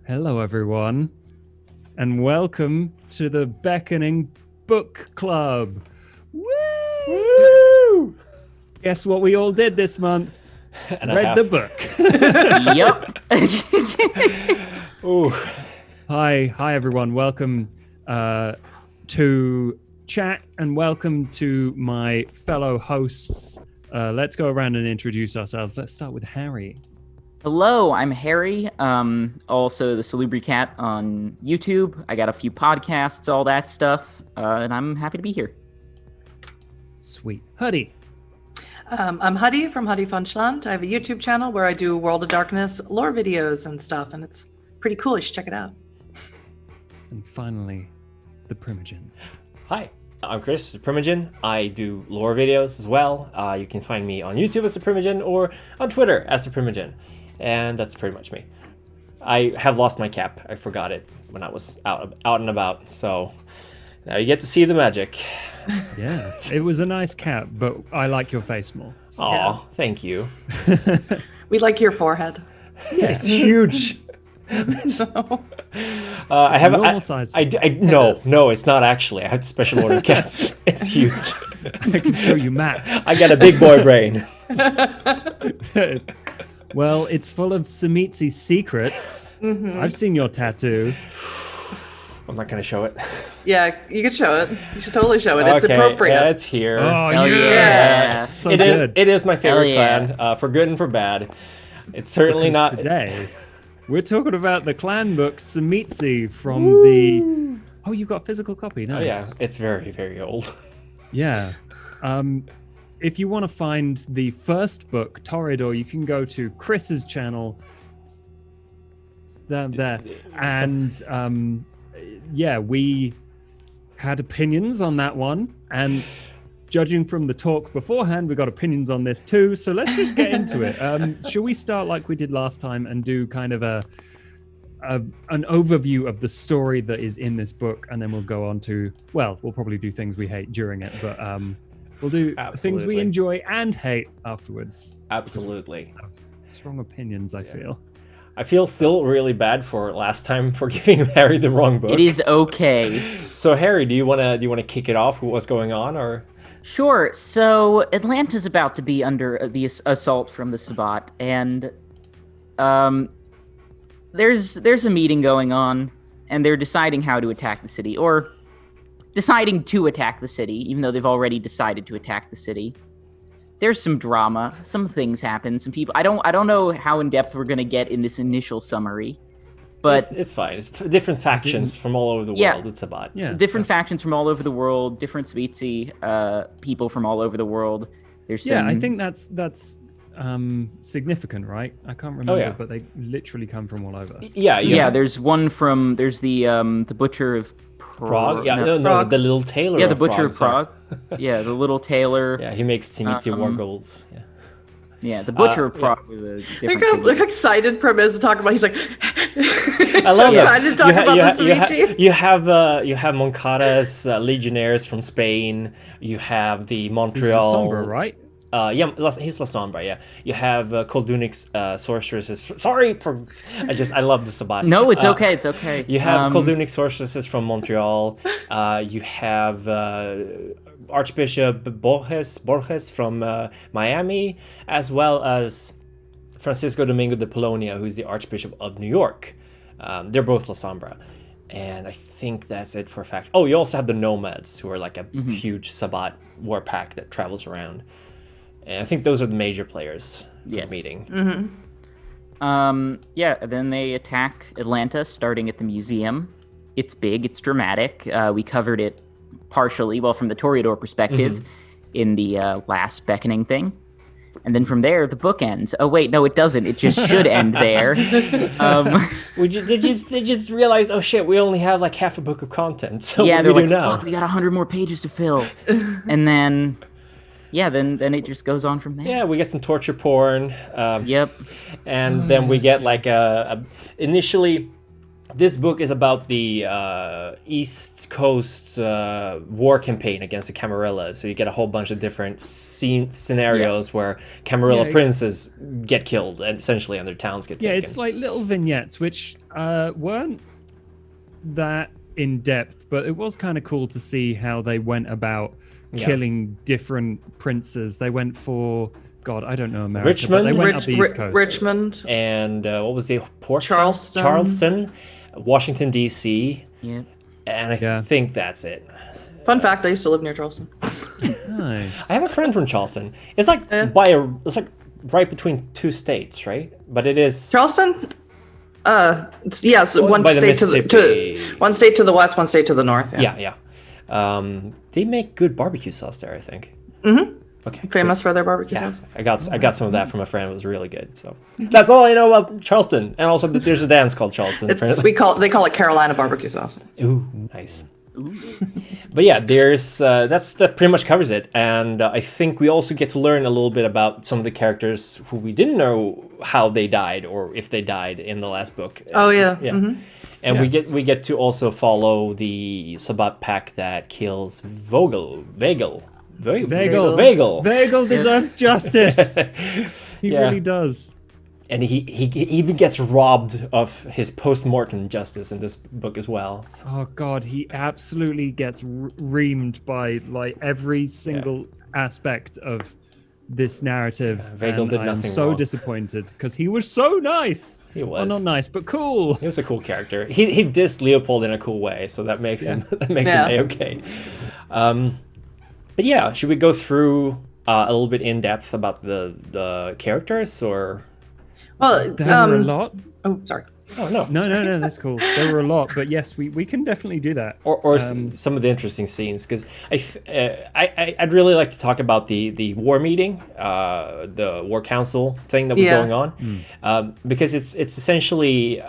Hello, everyone, and welcome to the Beckoning Book Club. Woo! Woo! Guess what we all did this month? And Read the book. Yep. Ooh. Hi, everyone. Welcome to chat, and welcome to my fellow hosts. Let's go around and introduce ourselves. Let's start with Harry. Hello, I'm Harry. Also the Salubri cat on YouTube. I got a few podcasts, all that stuff, and I'm happy to be here. Sweet. Huddy. I'm Huddy from Huddyvonschland. I have a YouTube channel where I do World of Darkness lore videos and stuff, and it's pretty cool. You should check it out. And finally, the Primogen. Hi, I'm Chris, the Primogen. I do lore videos as well. You can find me on YouTube as the Primogen or on Twitter as the Primogen. And that's pretty much me. I have lost my cap. I forgot it when I was out and about. So now you get to see the magic. Yeah, it was a nice cap, but I like your face more. So. Aw, thank you. We like your forehead. Yeah. It's huge. So, I have normal size. No, it's not actually. I have special order caps. It's huge. I can show you maps. I got a big boy brain. Well, it's full of Tzimisce secrets. Mm-hmm. I've seen your tattoo. I'm not gonna show it. yeah, you could show it. You should totally show it. It's Okay, appropriate. yeah, it's here. Oh, Hell yeah. So It good. is my favorite Hell yeah. clan, for good and for bad. It's certainly Because not. today, we're talking about the clan book Tzimisce from the... Oh, you've got a physical copy. Oh Nice. yeah, it's very, very old. Yeah. If you want to find the first book, Toreador, you can go to Chris's channel. It's down there. And yeah, we had opinions on that one. And judging from the talk beforehand, we got opinions on this too. So let's just get into it. Shall we start like we did last time and do kind of an overview of the story that is in this book, and then we'll go on to, well, we'll probably do things we hate during it, but we'll do things Absolutely. we enjoy and hate afterwards. Absolutely. Strong opinions, I feel. I feel still really bad for last time for giving Harry the wrong book. It is okay. So Harry, do you wanna kick it off with what's going on, or? Sure. So Atlanta's about to be under the assault from the Sabbat, and there's a meeting going on, and they're deciding how to attack the city, or deciding to attack the city, even though they've already decided to attack the city. There's some drama, some things happen, some people. I don't know how in depth we're gonna get in this initial summary, but It's fine. It's different factions from all over the Yeah. world. It's Sabbat. Yeah. different factions from all over the world, different Tzimisce people from all over the world. There's some, Yeah, I think that's significant, right? I can't remember, yeah. but they literally come from all over. Yeah. yeah. There's the butcher of Prague. Yeah. No, Prague. the little tailor. Yeah, the of butcher of sorry. Prague. Yeah, the little tailor. Yeah, he makes Tzimisce war goals. Yeah. Yeah, the butcher of yeah. Prague is a Look different how city. excited Prim is to talk about. He's like, I love so that. excited to talk about the Tzimisce. You have Moncada's legionnaires from Spain. You have the It's Montreal. Sombra, right? He's La Sombra. Yeah, you have Koldunik's sorceresses. Sorry for, I love the Sabbat. No, it's okay. It's okay. You have Koldunik sorceresses from Montreal. You have Archbishop Borges from Miami, as well as Francisco Domingo de Polonia, who's the Archbishop of New York. They're both La Sombra. And I think that's it for a fact. Oh, you also have the Nomads, who are like a huge Sabbat war pack that travels around. And I think those are the major players for Yes. the meeting. Yeah, then they attack Atlanta, starting at the museum. It's big, it's dramatic. We covered it partially, well, from the Toreador perspective, in the last Beckoning thing. And then from there, the book ends. Oh, wait, no, it doesn't. It just should end there. They just realized, oh shit, we only have like half a book of content. So Yeah, what they're do we like, do now? fuck, we got 100 more pages to fill. And then, yeah, then it just goes on from there. Yeah, we get some torture porn. Yep. And then we get like initially, this book is about the East Coast war campaign against the Camarilla. So you get a whole bunch of different scenarios where Camarilla Yeah. princes get killed, and essentially, and their towns get Yeah, taken. it's like little vignettes, which weren't that in depth, but it was kind of cool to see how they went about killing different princes. They went for I don't know America. Richmond? But they went up the East Coast. Richmond. And what was the port? Charleston. Washington, D.C. Yeah. And I think that's it. Fun fact: I used to live near Charleston. Nice. I have a friend from Charleston. It's like it's like right between two states, right? But it is Charleston. Yes, one by the state Mississippi. one state to the west, one state to the north. Yeah. They make good barbecue sauce there, I think. Mm-hmm. Okay. Famous for their barbecue Yeah, sauce. I got some of that from a friend. It was really good. So that's all I know about Charleston. And also that there's a dance called Charleston. They call it Carolina barbecue sauce. Ooh, nice. But yeah, there's that pretty much covers it. And I think we also get to learn a little bit about some of the characters who we didn't know how they died or if they died in the last book. Oh yeah. Yeah. Mm-hmm. And we get to also follow the Sabbat pack that kills Vogel. Vagel deserves justice. He really does. And he even gets robbed of his post-mortem justice in this book as well. Oh god, he absolutely gets reamed by like every single aspect of this narrative. Vagel did I'm nothing so wrong. disappointed because he was so nice. He was. Well, not nice, but cool. He was a cool character. He dissed Leopold in a cool way, so that makes him him A-okay. But yeah, should we go through a little bit in depth about the characters or? Well, There were a lot. Oh, sorry. Oh no. No, that's cool. There were a lot, but yes, we can definitely do that. Or some of the interesting scenes, because I'd really like to talk about the war meeting, the war council thing that was going on, because it's essentially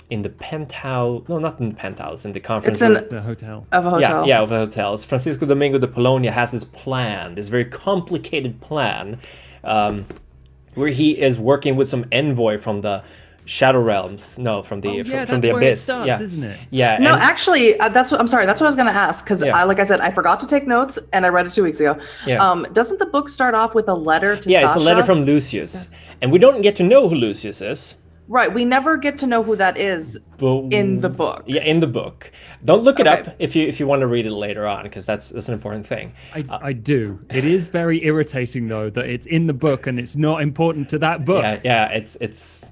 in the penthouse. No, not in the penthouse. In the conference room. The hotel. Of a hotel. Yeah, of a hotel. Francisco Domingo de Polonia has this plan, this very complicated plan, where he is working with some envoy from the Shadow Realms. No, from the from the Abyss. It starts, isn't it? Yeah. No, actually, I'm sorry. That's what I was going to ask because, like I said, I forgot to take notes and I read it 2 weeks ago. Yeah. Doesn't the book start off with a letter to Sascha? Yeah, it's a letter from Lucius, and we don't get to know who Lucius is. Right. We never get to know who that is in the book. Yeah, in the book. Don't look it up if you want to read it later on, because that's an important thing. I do. It is very irritating though that it's in the book and it's not important to that book. Yeah. It's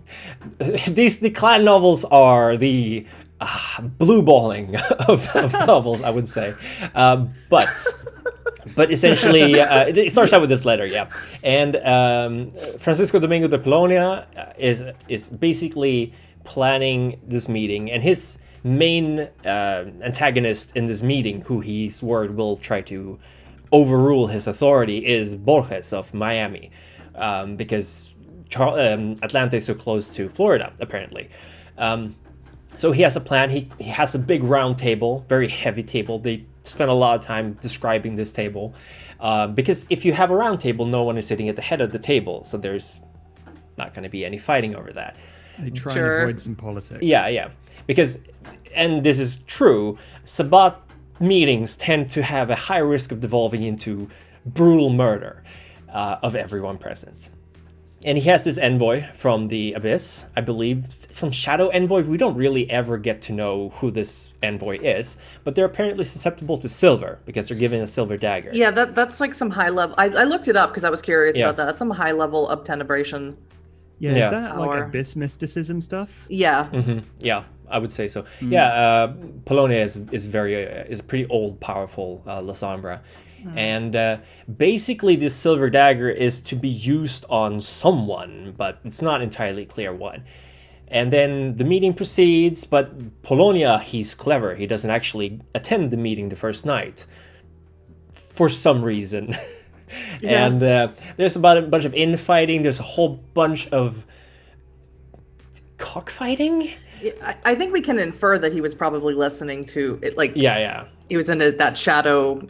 the clan novels are the blue balling of novels, I would say, But essentially, it starts out with this letter, and Francisco Domingo de Polonia is basically planning this meeting, and his main antagonist in this meeting, who he swore will try to overrule his authority, is Borges of Miami, because Atlanta is so close to Florida, apparently. So he has a plan. He has a big round table, very heavy table. They spend a lot of time describing this table, because if you have a round table, no one is sitting at the head of the table, so there's not going to be any fighting over that. They try and avoid some politics. Yeah, because, and this is true, Sabbat meetings tend to have a high risk of devolving into brutal murder of everyone present. And he has this envoy from the Abyss, I believe, some shadow envoy. We don't really ever get to know who this envoy is, but they're apparently susceptible to silver because they're given a silver dagger. Yeah, that's like some high level. I looked it up because I was curious about that. That's some high level obtenebration. Yeah, is that like Abyss mysticism stuff? Yeah. Mm-hmm. Yeah, I would say so. Yeah, Polonia is a pretty old, powerful La Sombra. And basically this silver dagger is to be used on someone, but it's not entirely clear what. And then the meeting proceeds, but Polonia, he's clever. He doesn't actually attend the meeting the first night for some reason. And there's about a bunch of infighting. There's a whole bunch of cockfighting. I think we can infer that he was probably listening to it, like he was in that shadow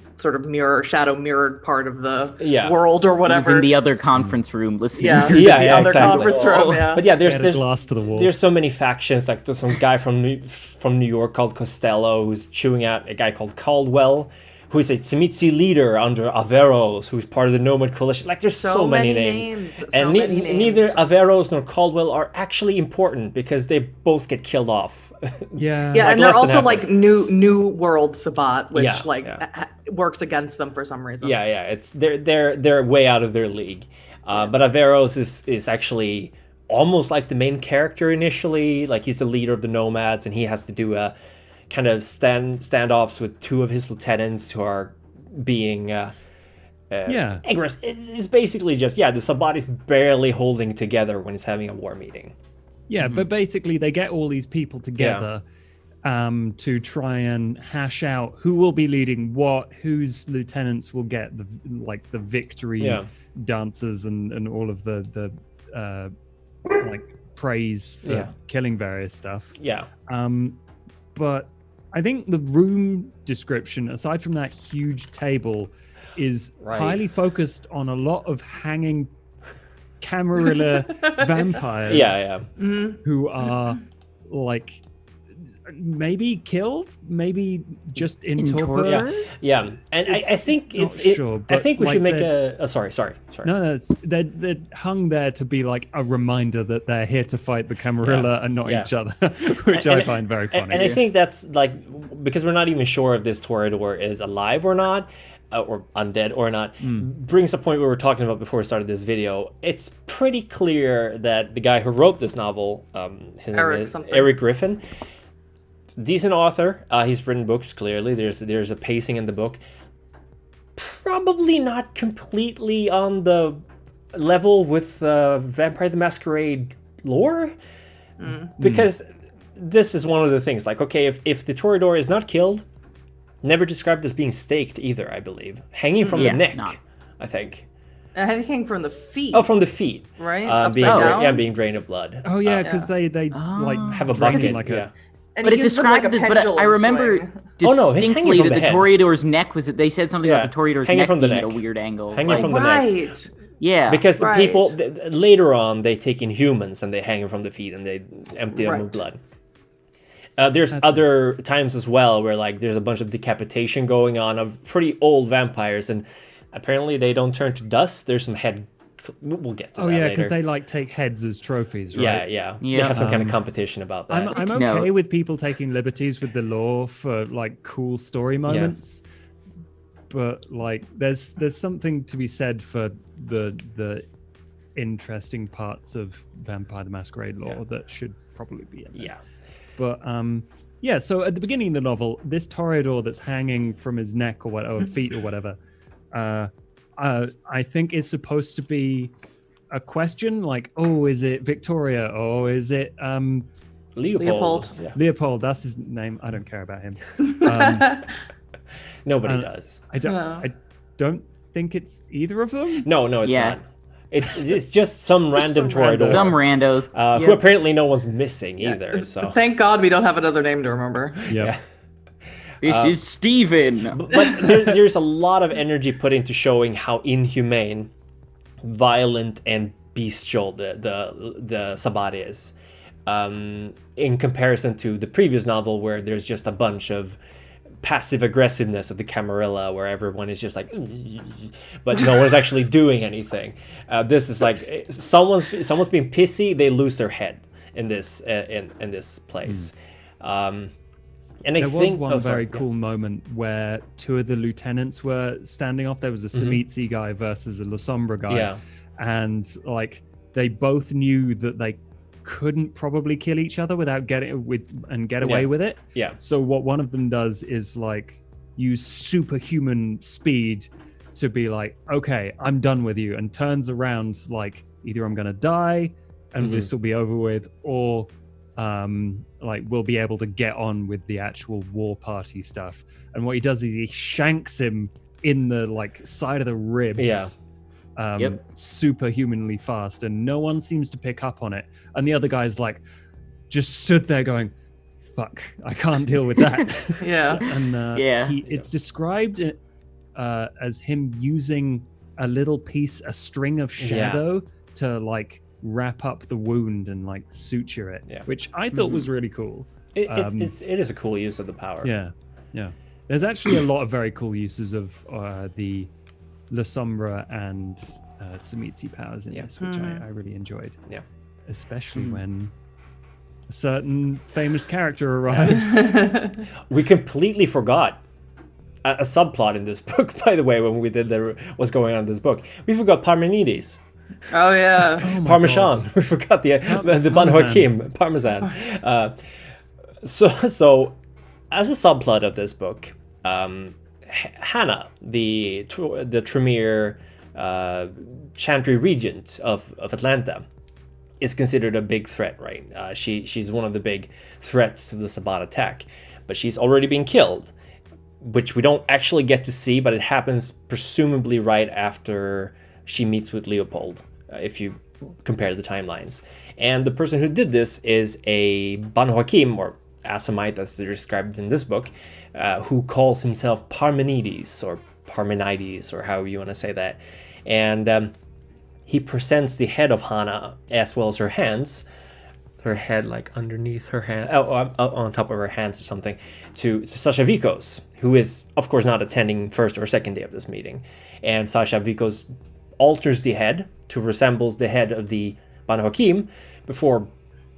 mirrored part of the world or whatever. He was in the other conference room listening. Other conference room. Yeah. But yeah, there's glass to the wall. There's so many factions. Like there's some guy from New York called Costello who's chewing out a guy called Caldwell, who is a Tzimisce leader under Averroes, who's part of the Nomad Coalition. Like, there's so many names. And neither Averroes nor Caldwell are actually important because they both get killed off. Yeah. Yeah, Like, and they're less than also half like new world Sabbat, which Yeah, works against them for some reason. Yeah, it's they're way out of their league. But Averroes is actually almost like the main character initially. Like, he's the leader of the nomads, and he has to do a kind of standoffs with two of his lieutenants who are being aggressive. It's basically just the Sabbat is barely holding together when it's having a war meeting. Yeah, but basically they get all these people together to try and hash out who will be leading what, whose lieutenants will get the victory dances and all of the praise for killing various stuff. Yeah. But I think the room description, aside from that huge table, is highly focused on a lot of hanging Camarilla vampires. Who are like maybe killed, maybe just in torpor. Yeah. And I think I think we should make a. Sorry. No, they're hung there to be like a reminder that they're here to fight the Camarilla and not each other, which I find very funny. And I think that's like, because we're not even sure if this Toreador is alive or not, or undead or not, brings a point we were talking about before we started this video. It's pretty clear that the guy who wrote this novel, his name is Eric Griffin, decent author. He's written books, clearly. There's a pacing in the book. Probably not completely on the level with Vampire the Masquerade lore. Because this is one of the things. Like, okay, if the Toreador is not killed, never described as being staked either, I believe. Hanging from the neck, I think. Hanging from the feet. Oh, from the feet. Right? Being drained of blood. Oh, yeah, because they have a bucket. And but it described it, but I remember distinctly that the Toreador's neck was. They said something about the Toreador's neck being at a weird angle. Hanging from the neck. Yeah. Because the people, later on, they take in humans and they hang them from the feet and they empty them of blood. There's other times as well where like there's a bunch of decapitation going on of pretty old vampires, and apparently they don't turn to dust. There's some head. We'll get to that later. because they like take heads as trophies, right? Yeah. They have some kind of competition about that. I'm okay with people taking liberties with the lore for like cool story moments, but like there's something to be said for the interesting parts of Vampire the Masquerade lore that should probably be in there. Yeah. But so at the beginning of the novel, this Toreador that's hanging from his neck or feet or whatever, I think is supposed to be a question like, oh, is it Victoria or is it Leopold? Leopold, that's his name. I don't care about him. Nobody does. I don't think it's either of them. No, it's not. It's just some random Toreador. Some rando. Who apparently no one's missing either. So thank God we don't have another name to remember. Yeah. This is Steven. But there's a lot of energy put into showing how inhumane, violent, and bestial the Sabbat is. In comparison to the previous novel where there's just a bunch of passive aggressiveness of the Camarilla where everyone is just like, but no one's actually doing anything. This is like someone's being pissy, they lose their head in this place. And there was one very cool moment where two of the lieutenants were standing off. There was a Tzimisce guy versus a La Sombra guy, and like they both knew that they couldn't probably kill each other without get away with it. Yeah. So what one of them does is like use superhuman speed to be like, okay, I'm done with you, and turns around like either I'm gonna die and this will be over with, or like we'll be able to get on with the actual war party stuff. And what he does is he shanks him in the like side of the ribs. Superhumanly fast, and no one seems to pick up on it, and the other guy's like just stood there going, fuck, I can't deal with that. It's described as him using a string of shadow to like wrap up the wound and like suture it, which I thought was really cool. It is a cool use of the power. There's actually a lot of very cool uses of the La Sombra and Tzimisce powers in this, which I really enjoyed. Yeah. Especially when a certain famous character arrives. We completely forgot a subplot in this book, by the way, when we did what's going on in this book. We forgot Parmenides. Oh, yeah. Parmesan. We forgot the Banu Haqim. Parmesan. So, as a subplot of this book, Hannah, the Tremere chantry regent of Atlanta, is considered a big threat, right? She's one of the big threats to the Sabbat attack, but she's already been killed, which we don't actually get to see, but it happens presumably right after she meets with Leopold, if you compare the timelines. And the person who did this is a Banu Haqim, or Assamite as they're described in this book, who calls himself Parmenides, or Parmenides, or however you want to say that. And he presents the head of Hannah as well as her hands, her head like underneath her hand, on top of her hands or something, to Sascha Vykos, who is of course not attending first or second day of this meeting. And Sascha Vykos alters the head to resembles the head of the Banu Haqim before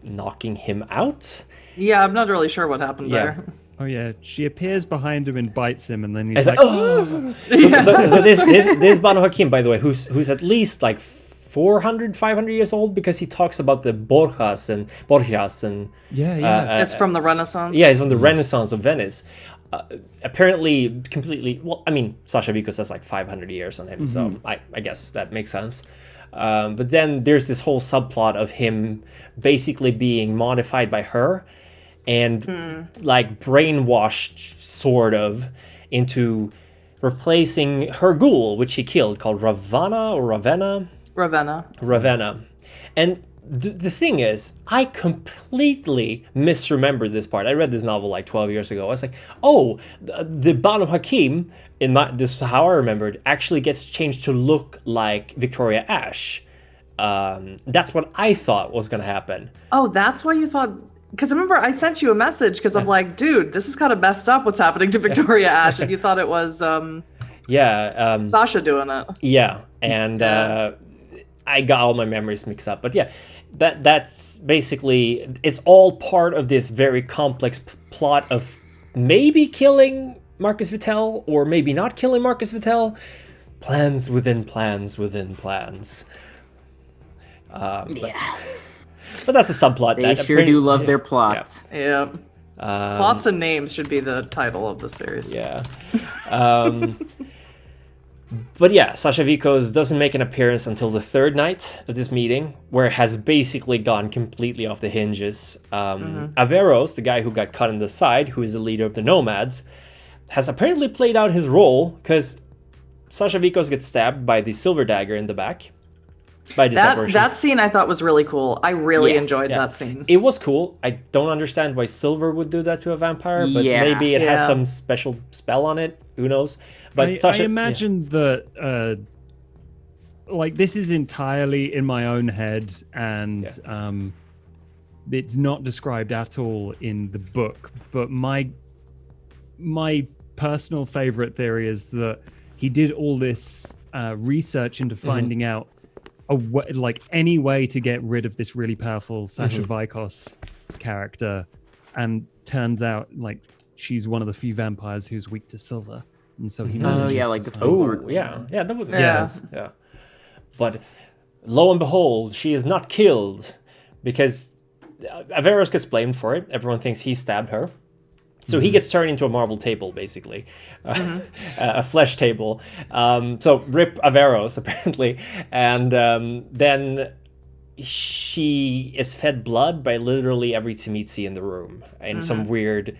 knocking him out. Yeah, I'm not really sure what happened there. Oh yeah, she appears behind him and bites him, and then he's like, "Oh!" So this Banu Haqim, by the way, who's at least like 400, 500 years old, because he talks about the Borgias and it's from the Renaissance. Yeah, it's from the Renaissance of Venice. Apparently, completely. Well, I mean, Sascha Vykos has like 500 years on him, so I guess that makes sense. But then there's this whole subplot of him basically being modified by her and like brainwashed sort of into replacing her ghoul, which he killed, called Ravenna. And the thing is, I completely misremembered this part. I read this novel like 12 years ago. I was like, oh, the Banu Haqim, this is how I remembered, actually gets changed to look like Victoria Ash. That's what I thought was going to happen. Oh, that's why you thought... Because I remember I sent you a message because I'm like, dude, this is kind of messed up what's happening to Victoria Ash. And you thought it was Sasha doing it. Yeah, and I got all my memories mixed up. But yeah, that's basically, it's all part of this very complex plot of maybe killing Marcus Vitel or maybe not killing Marcus Vitel. Plans within plans within plans. But that's a subplot. They sure do love their plots. Yeah. Plots and names should be the title of the series. Yeah. But yeah, Sascha Vykos doesn't make an appearance until the third night of this meeting, where it has basically gone completely off the hinges. Averos, the guy who got cut in the side, who is the leader of the Nomads, has apparently played out his role, because Sascha Vykos gets stabbed by the silver dagger in the back. By that scene I thought was really cool. I really enjoyed that scene. It was cool. I don't understand why silver would do that to a vampire, but maybe it has some special spell on it. Who knows? But Sascha, I imagine that like this is entirely in my own head, and it's not described at all in the book. But my personal favorite theory is that he did all this research into finding out like any way to get rid of this really powerful Sascha Vykos character, and turns out like she's one of the few vampires who's weak to silver, and so he manages that would make sense. Yeah, but lo and behold, she is not killed, because Averos gets blamed for it. Everyone thinks he stabbed her. So he gets turned into a marble table, basically, a flesh table. So rip Averos, apparently. And then she is fed blood by literally every Tzimisce in the room, in some weird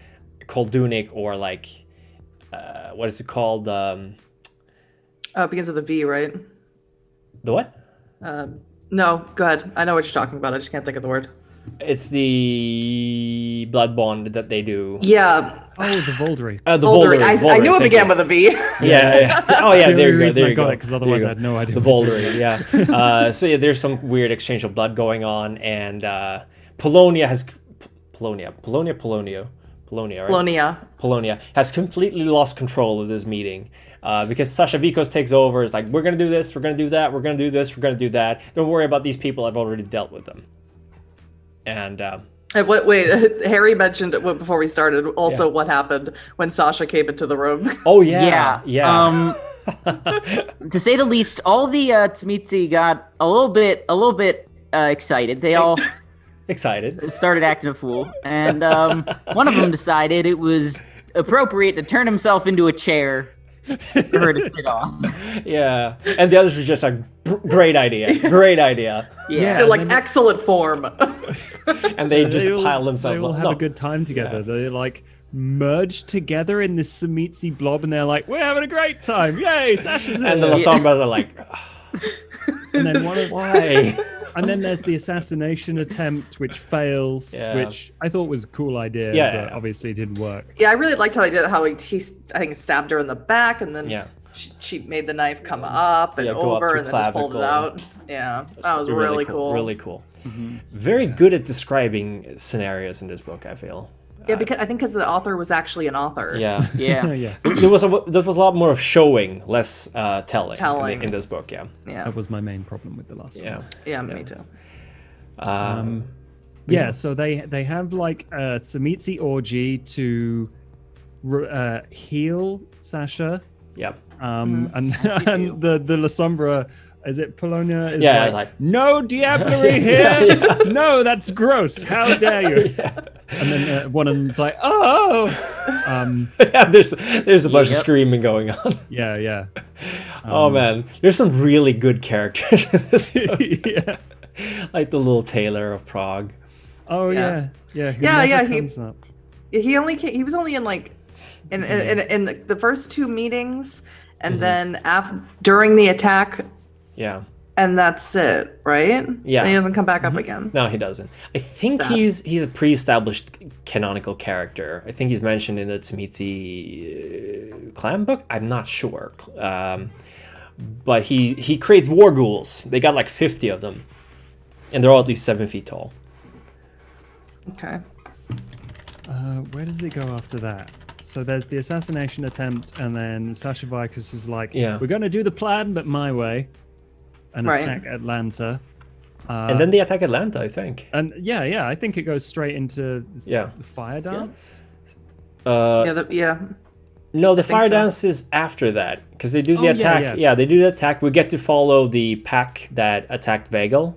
Koldunic or like, what is it called? It begins with a V, right? The what? No, go ahead. I know what you're talking about. I just can't think of the word. It's the blood bond that they do. Yeah. Oh, the Voldry. The Voldry. I knew it began with a V. Yeah. Oh, yeah. There you go. There you go. Because otherwise, I had no idea. The Voldry. Yeah. So yeah, there's some weird exchange of blood going on, and Polonio. Polonia, right? Polonia has completely lost control of this meeting because Sascha Vykos takes over. It's like, we're going to do this, we're going to do that, we're going to do this, we're going to do that. Don't worry about these people. I've already dealt with them. And... wait, Harry mentioned before we started also what happened when Sascha came into the room. Oh, yeah. To say the least, all the Tzimisce got a little bit excited. They all... Excited. Started acting a fool. And one of them decided it was appropriate to turn himself into a chair for her to sit on. Yeah. And the others were just like, great idea. Great idea. Yeah. They're like, excellent form. And they just pile themselves They all on. have a good time together. They like merge together in this Tzimisce blob, and they're like, we're having a great time. Yay, Sasha's here. And the Lasombras are like, and then why? And then there's the assassination attempt, which fails, which I thought was a cool idea, but obviously didn't work. Yeah, I really liked how he did it, how he I think stabbed her in the back, and then she made the knife come up and over, and then just pulled it out. Yeah, that was really cool. Really cool. Mm-hmm. Very good at describing scenarios in this book, I feel. Yeah, because I think the author was actually an author. Yeah. Yeah. There was a lot more of showing, less telling. In this book. Yeah. That was my main problem with the last one. Yeah, me too. So they have like a Tzimisce orgy to heal Sascha. Yep. And the La Sombra, is it Polonia? Is like no diablerie here. No, that's gross. How dare you? And then one of them's like, oh. There's a bunch of screaming going on. Yeah. Oh man, there's some really good characters in this book. Like the little tailor of Prague. Oh yeah. He was only in like in the first two meetings, and then during the attack. Yeah. And that's it, right? Yeah. And he doesn't come back up again. No, he doesn't. I think he's a pre-established canonical character. I think he's mentioned in the Tzimisce clan book. I'm not sure. But he creates war ghouls. They got like 50 of them. And they're all at least 7 feet tall. Okay. Where does it go after that? So there's the assassination attempt, and then Sascha Vykos is like, we're going to do the plan, but my way. And attack Atlanta. And then they attack Atlanta, I think. And I think it goes straight into the fire dance. No, the fire dance is after that, because they do the attack. Yeah, they do the attack. We get to follow the pack that attacked Vagel.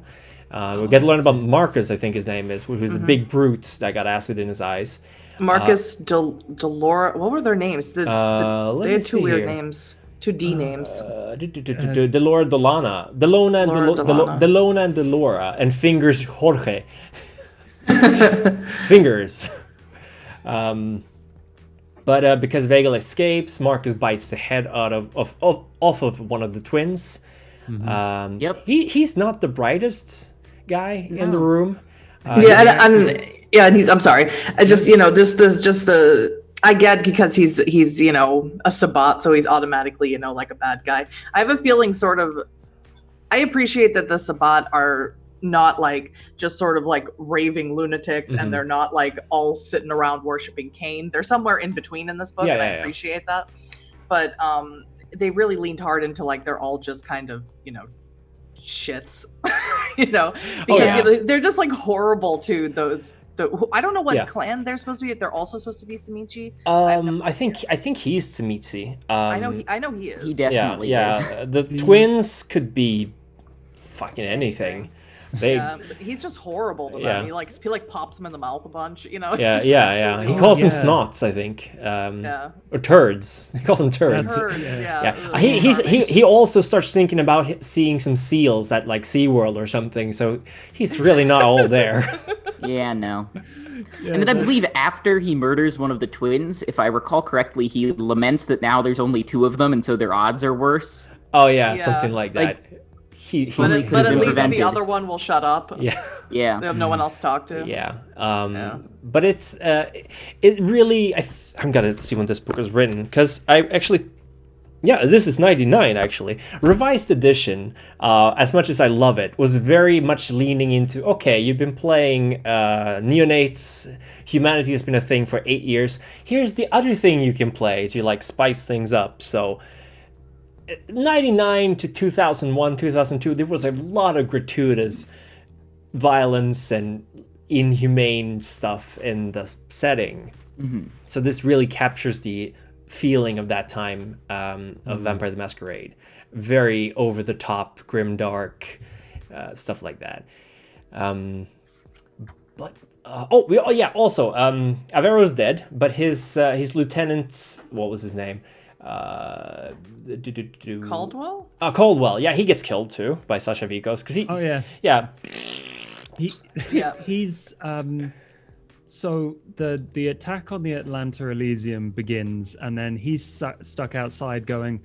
We get to learn about Marcus, I think his name is, who's a big brute that got acid in his eyes. Marcus, Delora, what were their names? They had two weird names. Two D names. Delora Delana. Delona and Delora. And Fingers Jorge. Fingers. But because Vagel escapes, Marcus bites the head out off of one of the twins. He's not the brightest guy in the room. And I'm sorry. I just, there's just I get, because he's a Sabbat, so he's automatically, like a bad guy. I have a feeling I appreciate that the Sabbat are not like just sort of like raving lunatics, and they're not like all sitting around worshiping Caine. They're somewhere in between in this book, and I appreciate that. But they really leaned hard into like they're all just kind of, shits, because they're just like horrible to those. I don't know what clan they're supposed to be. They're also supposed to be Tzimisce. I think he's Tzimisce. I know he is. He definitely is. The twins could be fucking anything. He's just horrible to them. He pops them in the mouth a bunch. He calls them snots, I think. Or turds. He calls them turds. He also starts thinking about seeing some seals at like SeaWorld or something. So he's really not all there. And then I believe after he murders one of the twins, if I recall correctly, he laments that now there's only 2 of them, and so their odds are worse. Oh yeah, something like that. But at least the other one will shut up. Yeah. They have no one else to talk to. But it's it really. I'm gonna see when this book was written, because I actually Yeah, this is 99 actually. Revised edition, as much as I love it, was very much leaning into, okay, you've been playing neonates, humanity has been a thing for 8 years. Here's the other thing you can play to like spice things up. So 99 to 2001, 2002, there was a lot of gratuitous violence and inhumane stuff in the setting. So this really captures the feeling of that time of Vampire the Masquerade. Very over the top, grim dark, stuff like that. Also Avero's dead, but his lieutenant, what was his name? Caldwell? Caldwell. Yeah, he gets killed too by Sascha Vykos because he. Oh yeah. Yeah. He's so the attack on the Atlanta Elysium begins, and then he's stuck outside going,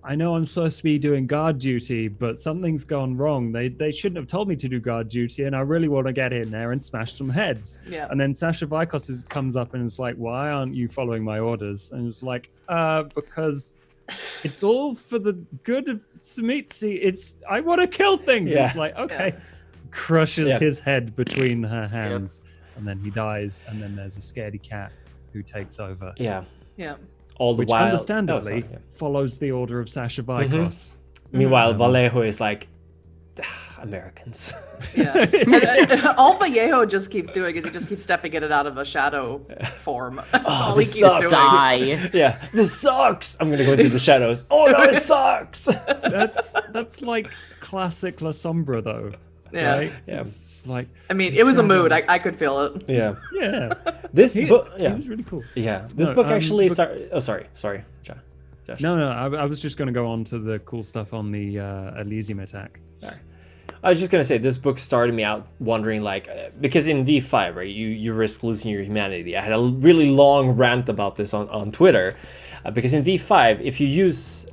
I know I'm supposed to be doing guard duty, but something's gone wrong. They shouldn't have told me to do guard duty, and I really want to get in there and smash some heads. Yeah. And then Sascha Vykos comes up and is like, why aren't you following my orders? And it's like, because it's all for the good of Tzimisce. I want to kill things. Yeah. It's like, okay. Crushes Yeah. his head between her hands, and then he dies, and then there's a scaredy cat who takes over. Yeah. Yeah. All the Which while, understandably follows the order of Sascha Vykos. Meanwhile, Vallejo is like, Americans. Yeah. And all Vallejo just keeps doing is he just keeps stepping in and out of a shadow form. That's all he this keeps sucks. doing. Die. Yeah, this sucks. I'm gonna go into the shadows. Oh no, it sucks. That's like classic La Sombra, though. Yeah. Right? Yeah. It's like, I mean, it was a mood. I could feel it. Yeah. yeah. This book. It Yeah. was really cool. Yeah. This No, book actually. but- Oh, sorry, Josh. No, I was just going to go on to the cool stuff on the Elysium attack. I was just gonna say this book started me out wondering, like, because in V5, right, you risk losing your humanity. I had a really long rant about this on Twitter, because in V5, if you use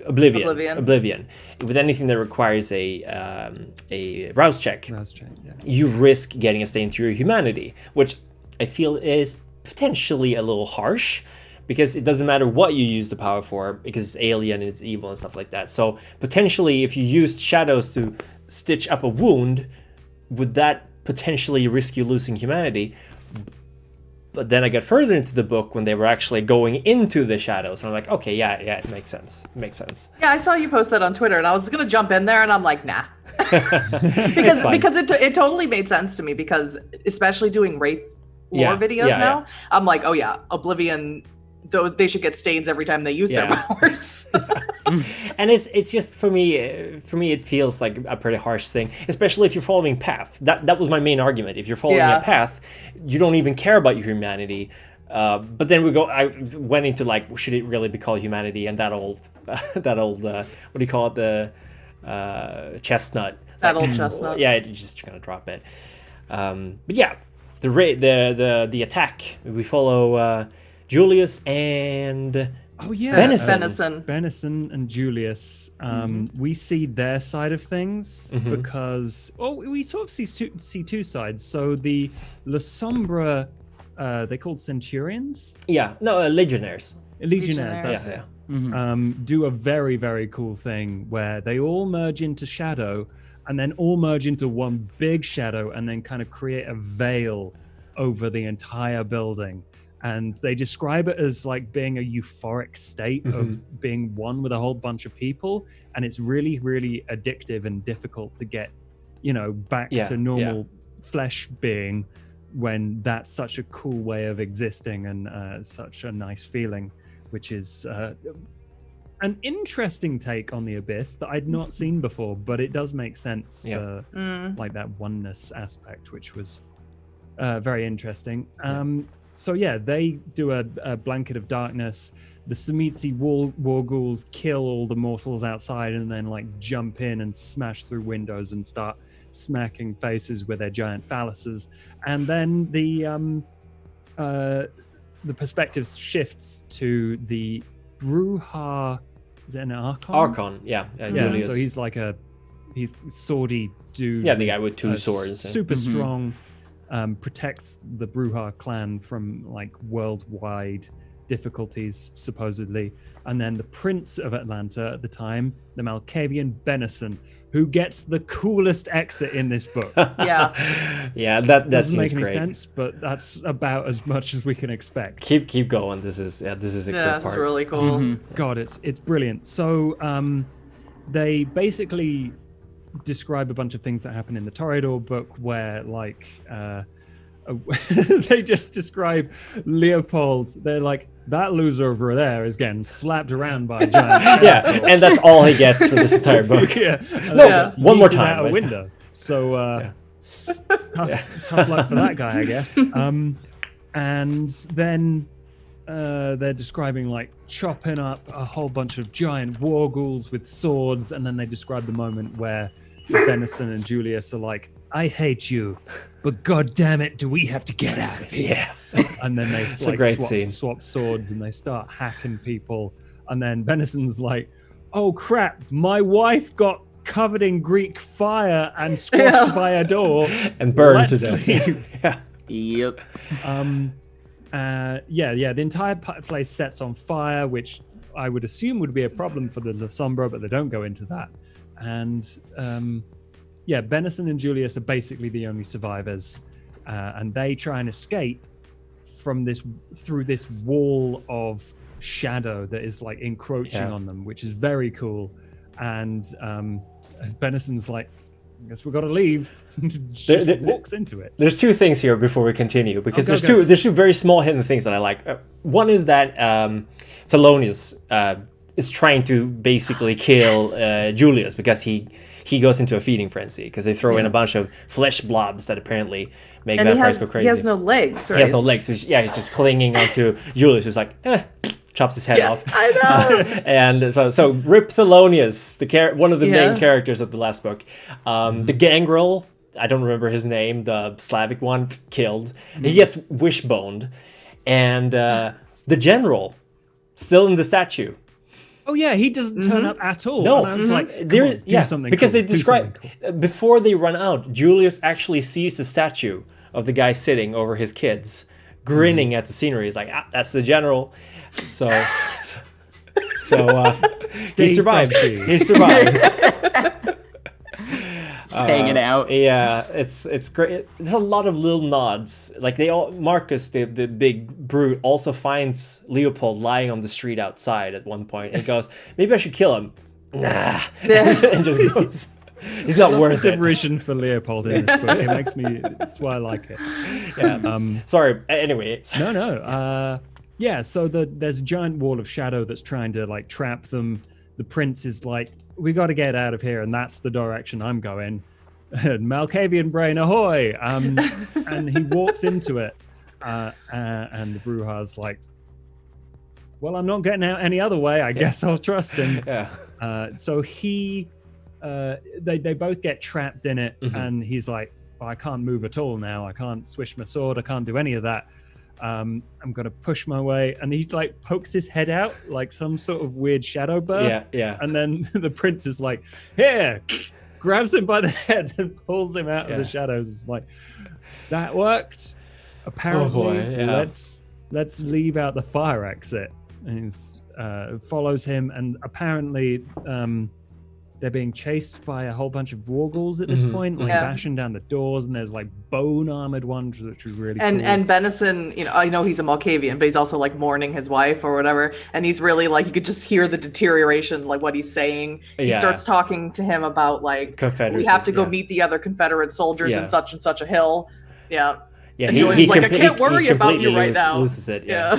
Oblivion with anything that requires a rouse check, Mouse chain, yeah. you risk getting a stain to your humanity, which I feel is potentially a little harsh. Because it doesn't matter what you use the power for, because it's alien and it's evil and stuff like that. So potentially, if you used shadows to stitch up a wound, would that potentially risk you losing humanity? But then I got further into the book when they were actually going into the shadows, and I'm like, okay, yeah, it makes sense. It makes sense. Yeah, I saw you post that on Twitter, and I was gonna jump in there, and I'm like, nah, because it totally made sense to me. Because especially doing Wraith lore videos now, I'm like, oh yeah, Oblivion. They should get stains every time they use their powers. And it's just for me it feels like a pretty harsh thing, especially if you're following path. That was my main argument. If you're following a path, you don't even care about your humanity. But then I went into like, should it really be called humanity? And that old what do you call it, the chestnut? It's that like, old chestnut. Yeah, you're just gonna drop it. But yeah, the attack, we follow Julius and Benison and Julius. We see their side of things because we sort of see two sides. So the La Sombra, they're called Centurions. Legionnaires. Legionnaires. Yeah. Do a very, very cool thing where they all merge into shadow and then all merge into one big shadow and then kind of create a veil over the entire building. And they describe it as like being a euphoric state of being one with a whole bunch of people. And it's really, really addictive and difficult to get, back to normal flesh being when that's such a cool way of existing and such a nice feeling, which is an interesting take on the Abyss that I'd not seen before, but it does make sense for like that oneness aspect, which was very interesting. So yeah, they do a blanket of darkness. The Tzimisce war ghouls kill all the mortals outside and then like jump in and smash through windows and start smacking faces with their giant phalluses. And then the perspective shifts to the Bruja. Is it an Archon? Archon, yeah, Julius. So he's like he's swordy dude. Yeah, the guy with two swords. Super strong. Protects the Bruja clan from like worldwide difficulties, supposedly. And then the Prince of Atlanta at the time, the Malkavian Benison, who gets the coolest exit in this book. Yeah, that Doesn't seems make any great. sense, but that's about as much as we can expect. Keep going. This is a good That's part. really cool. God, it's brilliant. So they basically describe a bunch of things that happen in the Toreador book where they just describe Leopold. They're like, that loser over there is getting slapped around by a giant. Yeah, and that's all he gets for this entire book. One more time. Out a window. So tough luck for that guy, I guess. And then they're describing like chopping up a whole bunch of giant war ghouls with swords, and then they describe the moment where Benison and Julius are like, I hate you, but god damn it, do we have to get out of here? Yeah. And then they a great scene. swap swords and they start hacking people. And then Benison's like, oh crap, my wife got covered in Greek fire and squashed by a door And burned to Let's death. leave. Yeah. Yep. The entire place sets on fire, which I would assume would be a problem for the La Sombra, but they don't go into that. And Benison and Julius are basically the only survivors, and they try and escape through this wall of shadow that is like encroaching on them, which is very cool. And Benison's like, I guess we've got to leave. Just walks into it. There's two things here before we continue, because Go. there's two very small hidden things that I like. One is that Thelonious is trying to basically kill Julius because he goes into a feeding frenzy because they throw in a bunch of flesh blobs that apparently make vampires go crazy. He has no legs, right? He has no legs. So he's just clinging onto Julius, who's like, chops his head off. I know. And so Rip Thelonious, one of the main characters of the last book. The gangrel, I don't remember his name, the Slavic one, killed. He gets wishboned. And the general, still in the statue. Oh yeah, he doesn't turn up at all. No, And I was like, do something because cool, they describe before they run out, Julius actually sees the statue of the guy sitting over his kids, grinning at the scenery. He's like, that's the general. So he survived. He survived. Just hanging out. Yeah, it's great. There's a lot of little nods. Like Marcus, the big brute, also finds Leopold lying on the street outside at one point and goes, maybe I should kill him. Nah, and just goes. He's not worth it. Derision for Leopold in this book. It makes me. That's why I like it. Yeah. Sorry. Anyway. No. So there's a giant wall of shadow that's trying to like trap them. The prince is like, we got to get out of here, and that's the direction I'm going. Malkavian brain ahoy! And he walks into it, and the Bruja's like, well, I'm not getting out any other way. I guess I'll trust him. Yeah. So they both get trapped in it, and he's like, I can't move at all now. I can't swish my sword. I can't do any of that. I'm gonna push my way, and he like pokes his head out like some sort of weird shadow bird. Yeah. And then the prince is like, here, grabs him by the head and pulls him out of the shadows. It's like, that worked. Apparently, let's leave out the fire exit. And he follows him, and apparently they're being chased by a whole bunch of wargulls at this point, like bashing down the doors, and there's like bone armored ones, which is really cool. And Benison, I know he's a Malkavian, but he's also like mourning his wife or whatever, and he's really like, you could just hear the deterioration, like what he's saying. He starts talking to him about like, we have to go meet the other Confederate soldiers in such and such a hill. Yeah. Yeah, he's like, I can't worry about you right now. Loses it. Yeah.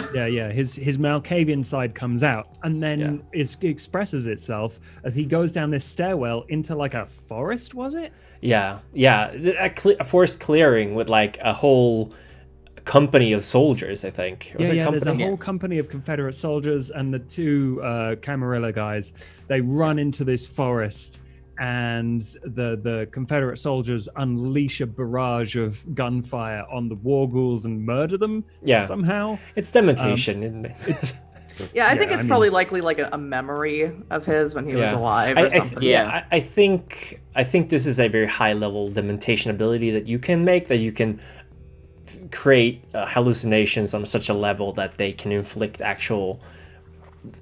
His Malkavian side comes out, and then expresses itself as he goes down this stairwell into like a forest. Was it? Yeah. A forest clearing with like a whole company of soldiers. I think. There's a whole company of Confederate soldiers, and the two Camarilla guys. They run into this forest. And the Confederate soldiers unleash a barrage of gunfire on the war ghouls and murder them somehow. It's demontation, isn't it? I think it's probably likely like a memory of his when he was alive or something. I think this is a very high level demontation ability that you can make, that you can create hallucinations on such a level that they can inflict actual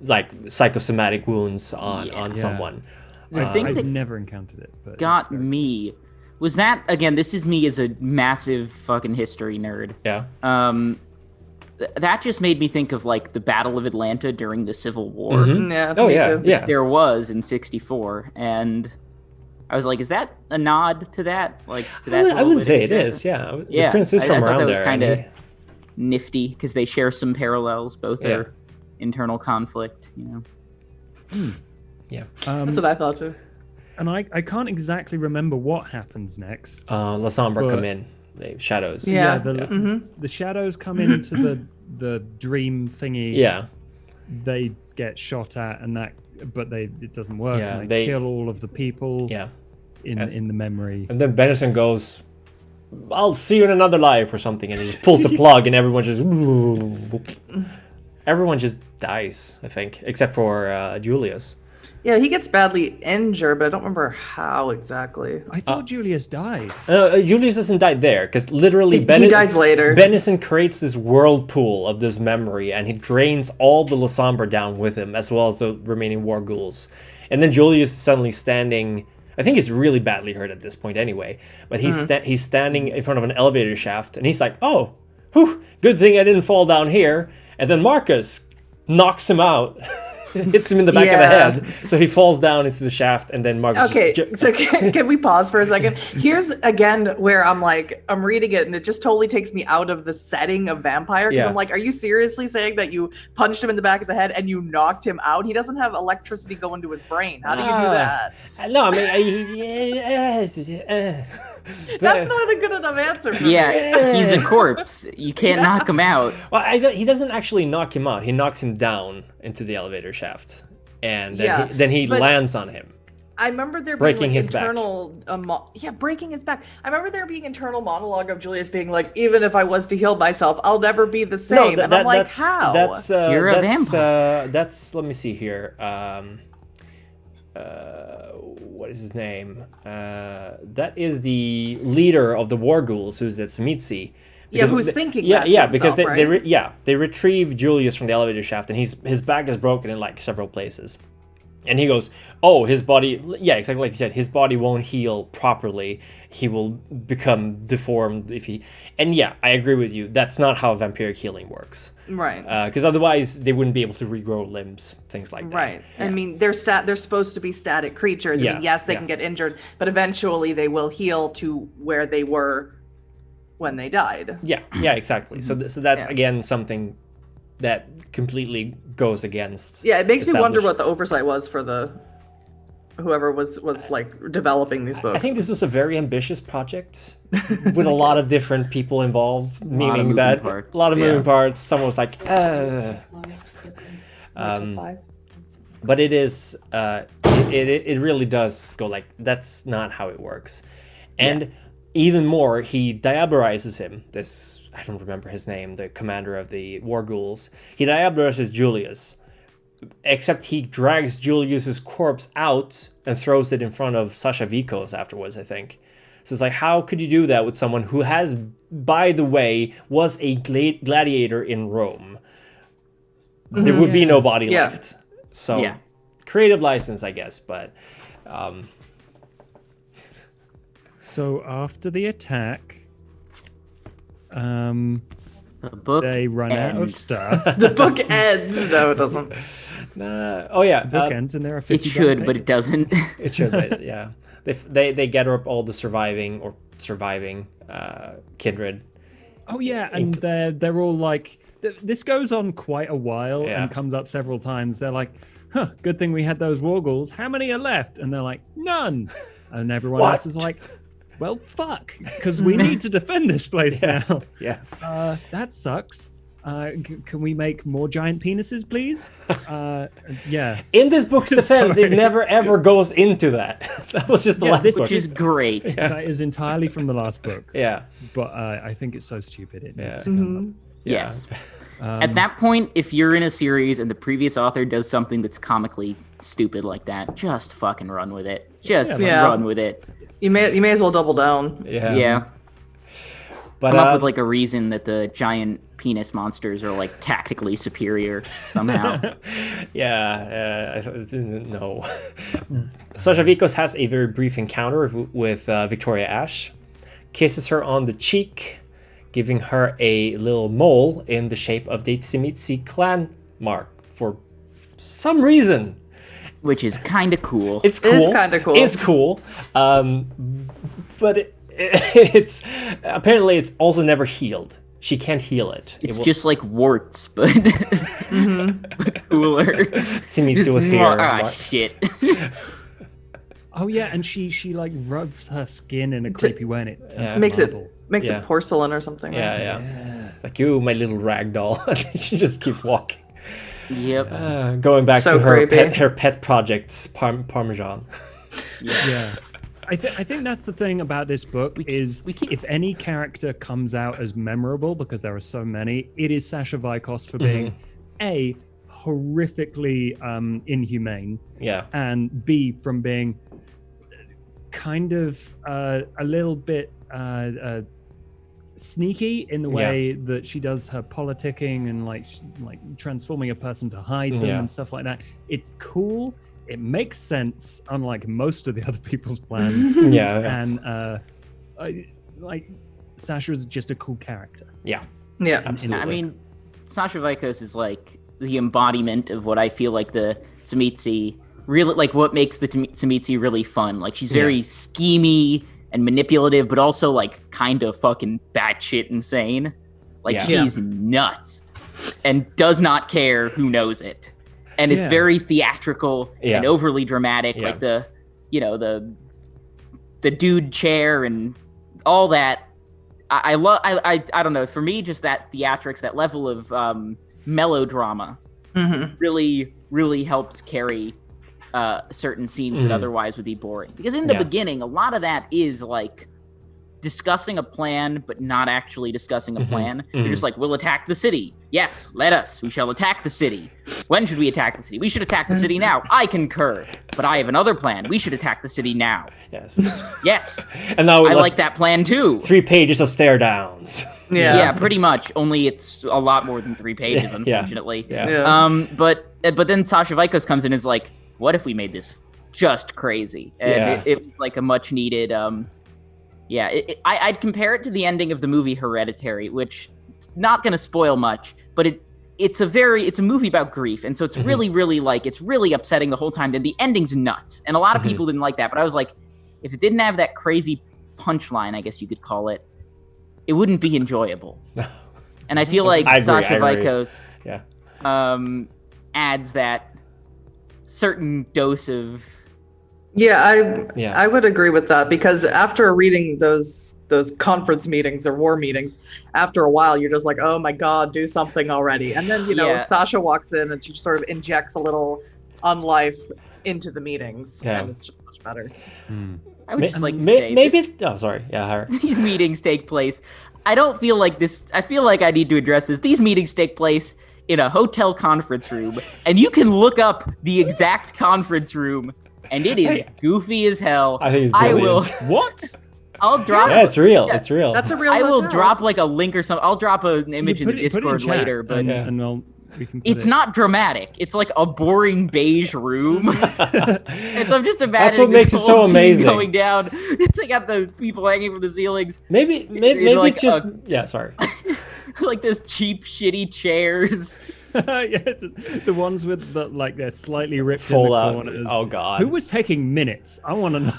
like psychosomatic wounds on someone. The thing I've that never encountered it, but got me was that, again, this is me as a massive fucking history nerd. Yeah. That just made me think of like the Battle of Atlanta during the Civil War. Mhm. Yeah. Oh me yeah, too. yeah. There was in '64, and I was like, is that a nod to that? Like to that? I would say it little bit? is. Yeah. Yeah, The prince is I from thought around that was there. kind and of nifty because they share some parallels. Both Yeah. are internal conflict. That's what I thought too. And I can't exactly remember what happens next. La Sombra But- come in. The shadows. Yeah. The shadows come into the dream thingy. Yeah. They get shot at, and it doesn't work. Yeah, and they- they kill all of the people Yeah. in the memory. And then Benison goes, "I'll see you in another life" or something, and he just pulls the plug, and everyone just dies. I think, except for Julius. Yeah, he gets badly injured, but I don't remember how exactly. I thought Julius died. Julius doesn't die there because literally He dies later. Benison creates this whirlpool of this memory, and he drains all the La Sombra down with him, as well as the remaining war ghouls. And then Julius is suddenly standing. I think he's really badly hurt at this point, anyway. But he's standing in front of an elevator shaft, and he's like, "Oh, whew, good thing I didn't fall down here." And then Marcus knocks him out. Hits him in the back of the head, so he falls down into the shaft, and then Marcus. Okay, so can we pause for a second? Here's again where I'm reading it, and it just totally takes me out of the setting of vampire. Because Yeah. I'm like, are you seriously saying that you punched him in the back of the head and you knocked him out? He doesn't have electricity going to his brain. How do you do that? No, I mean, That's not a good enough answer. For me. Yeah, he's a corpse. You can't knock him out. Well, he doesn't actually knock him out. He knocks him down into the elevator shaft, and then he but- lands on him. I remember there Breaking being his back. internal, breaking his back. I remember there being internal monologue of Julius being like, "Even if I was to heal myself, I'll never be the same." And I'm like, how? That's You're a that's, vampire. That's let me see here. What is his name? That is the leader of the war ghouls, who's at Tzimisce. Yeah, who's thinking Yeah, that to yeah, because himself, they retrieve Julius from the elevator shaft, and his back is broken in like several places. And he goes, "Oh, his body, yeah, exactly like you said, his body won't heal properly. He will become deformed if he." And yeah, I agree with you. That's not how vampiric healing works. Right. Because otherwise, they wouldn't be able to regrow limbs, things like that. Right. I mean, they're supposed to be static creatures. I Yeah, mean, yes, they yeah. can get injured, but eventually they will heal to where they were when they died. Yeah, exactly. So that's Yeah. again something that completely goes against. Yeah, it makes me wonder established- what the oversight was for whoever was like developing these books. I think this was a very ambitious project with a lot of different people involved, meaning moving that parts. a lot of moving Yeah. parts. Someone was like, but it is it really does go like that's not how it works, and even more, he diabolizes him. This I don't remember his name, the commander of the war ghouls. He diabolizes Julius, except he drags Julius's corpse out and throws it in front of Sascha Vykos afterwards, I think. So it's like, how could you do that with someone who has, by the way, was a gladiator in Rome? There would be no body Yeah. left. So, Yeah. creative license, I guess, but So after the attack, The book they run out of ends. stuff. the book ends. No, it doesn't. oh yeah, Book ends, and there are It 50 should, blank but it pages. doesn't. it should, but yeah. They gather up all the surviving kindred. Oh yeah, and they're all like, this goes on quite a while Yeah. and comes up several times. They're like, "Huh, good thing we had those war ghouls. How many are left?" And they're like, "None." And everyone What? else is like, "Well, fuck, because we need to defend this place now." Yeah. That sucks. Can we make more giant penises, please? Yeah. In this book's defense, it Sorry. never ever goes into that. That was just the last book. Which is great. That is entirely from the last book. Yeah. But I think it's so stupid. It needs Yeah. to come up. Yes. At that point, if you're in a series and the previous author does something that's comically stupid like that, just fucking run with it. Just Yeah. run with it. You may as well double down. Yeah. Yeah. But Come up with like a reason that the giant penis monsters are like tactically superior somehow. no. Sascha Vykos has a very brief encounter with Victoria Ash, kisses her on the cheek, giving her a little mole in the shape of the Tzimisce clan mark for some reason. Which is kind of cool. It's cool. It is kind of cool. It's cool. But it's apparently it's also never healed. She can't heal it. It's just like warts, but, but cooler. Tzimisce was here. Ah, shit. Oh yeah, and she like rubs her skin in a creepy way, and it turns to Makes it marble. Yeah. porcelain or something. Right? Yeah. Like, you, my little rag doll. She just keeps walking. Yep. Going back So to her creepy. pet projects, Parmesan. Yeah. I think that's the thing about this book is if any character comes out as memorable, because there are so many, it is Sascha Vykos for being A, horrifically inhumane, and B, from being kind of a little bit sneaky in the way that she does her politicking and like transforming a person to hide them and stuff like that. It's cool. It makes sense, unlike most of the other people's plans. And like Sasha is just a cool character. Yeah. Absolutely. I mean, Sascha Vykos is like the embodiment of what I feel like the Tzimisce really, like what makes the Tzimisce really fun. Like she's very schemy and manipulative, but also like kind of fucking batshit insane. Like she's nuts and does not care who knows it. And it's very theatrical and overly dramatic, like the dude chair and all that. I love. I don't know. For me, just that theatrics, that level of melodrama, really, really helps carry certain scenes that otherwise would be boring. Because in the beginning, a lot of that is like discussing a plan, but not actually discussing a plan. You're just like, we'll attack the city. Yes, let us. We shall attack the city. When should we attack the city? We should attack the city now. I concur. But I have another plan. We should attack the city now. Yes. And now I like that plan too. 3 pages of stare downs. Yeah, pretty much. Only it's a lot more than 3 pages, unfortunately. But then Sascha Vykos comes in and is like, what if we made this just crazy? And it was like a much needed I'd compare it to the ending of the movie Hereditary, which is not going to spoil much, but it's a movie about grief, and so it's really, really like it's really upsetting the whole time. And the ending's nuts, and a lot of people didn't like that. But I was like, if it didn't have that crazy punchline, I guess you could call it, it wouldn't be enjoyable. And I feel like Sascha Vykos adds that certain dose of. I would agree with that, because after reading those conference meetings or war meetings, after a while you're just like, oh my god, do something already. And then Sascha walks in and she sort of injects a little unlife into the meetings, and it's just much better. I would just like to say these meetings take place. I don't feel like this. I feel like I need to address this. These meetings take place in a hotel conference room, and you can look up the exact conference room. And it is goofy as hell. I think it's brilliant. I will. What? I'll drop. Yeah, it's real. It's real. That's a real. I will drop like a link or something. I'll drop an image in the Discord later, but we can it's not dramatic. It's like a boring beige room. And so I'm just imagining That's what makes it so amazing. Going down. They got the people hanging from the ceilings. Maybe like, it's just sorry. Like those cheap, shitty chairs. The ones with the they're slightly ripped Fold in the out. corners. Oh god. Who was taking minutes? I want to know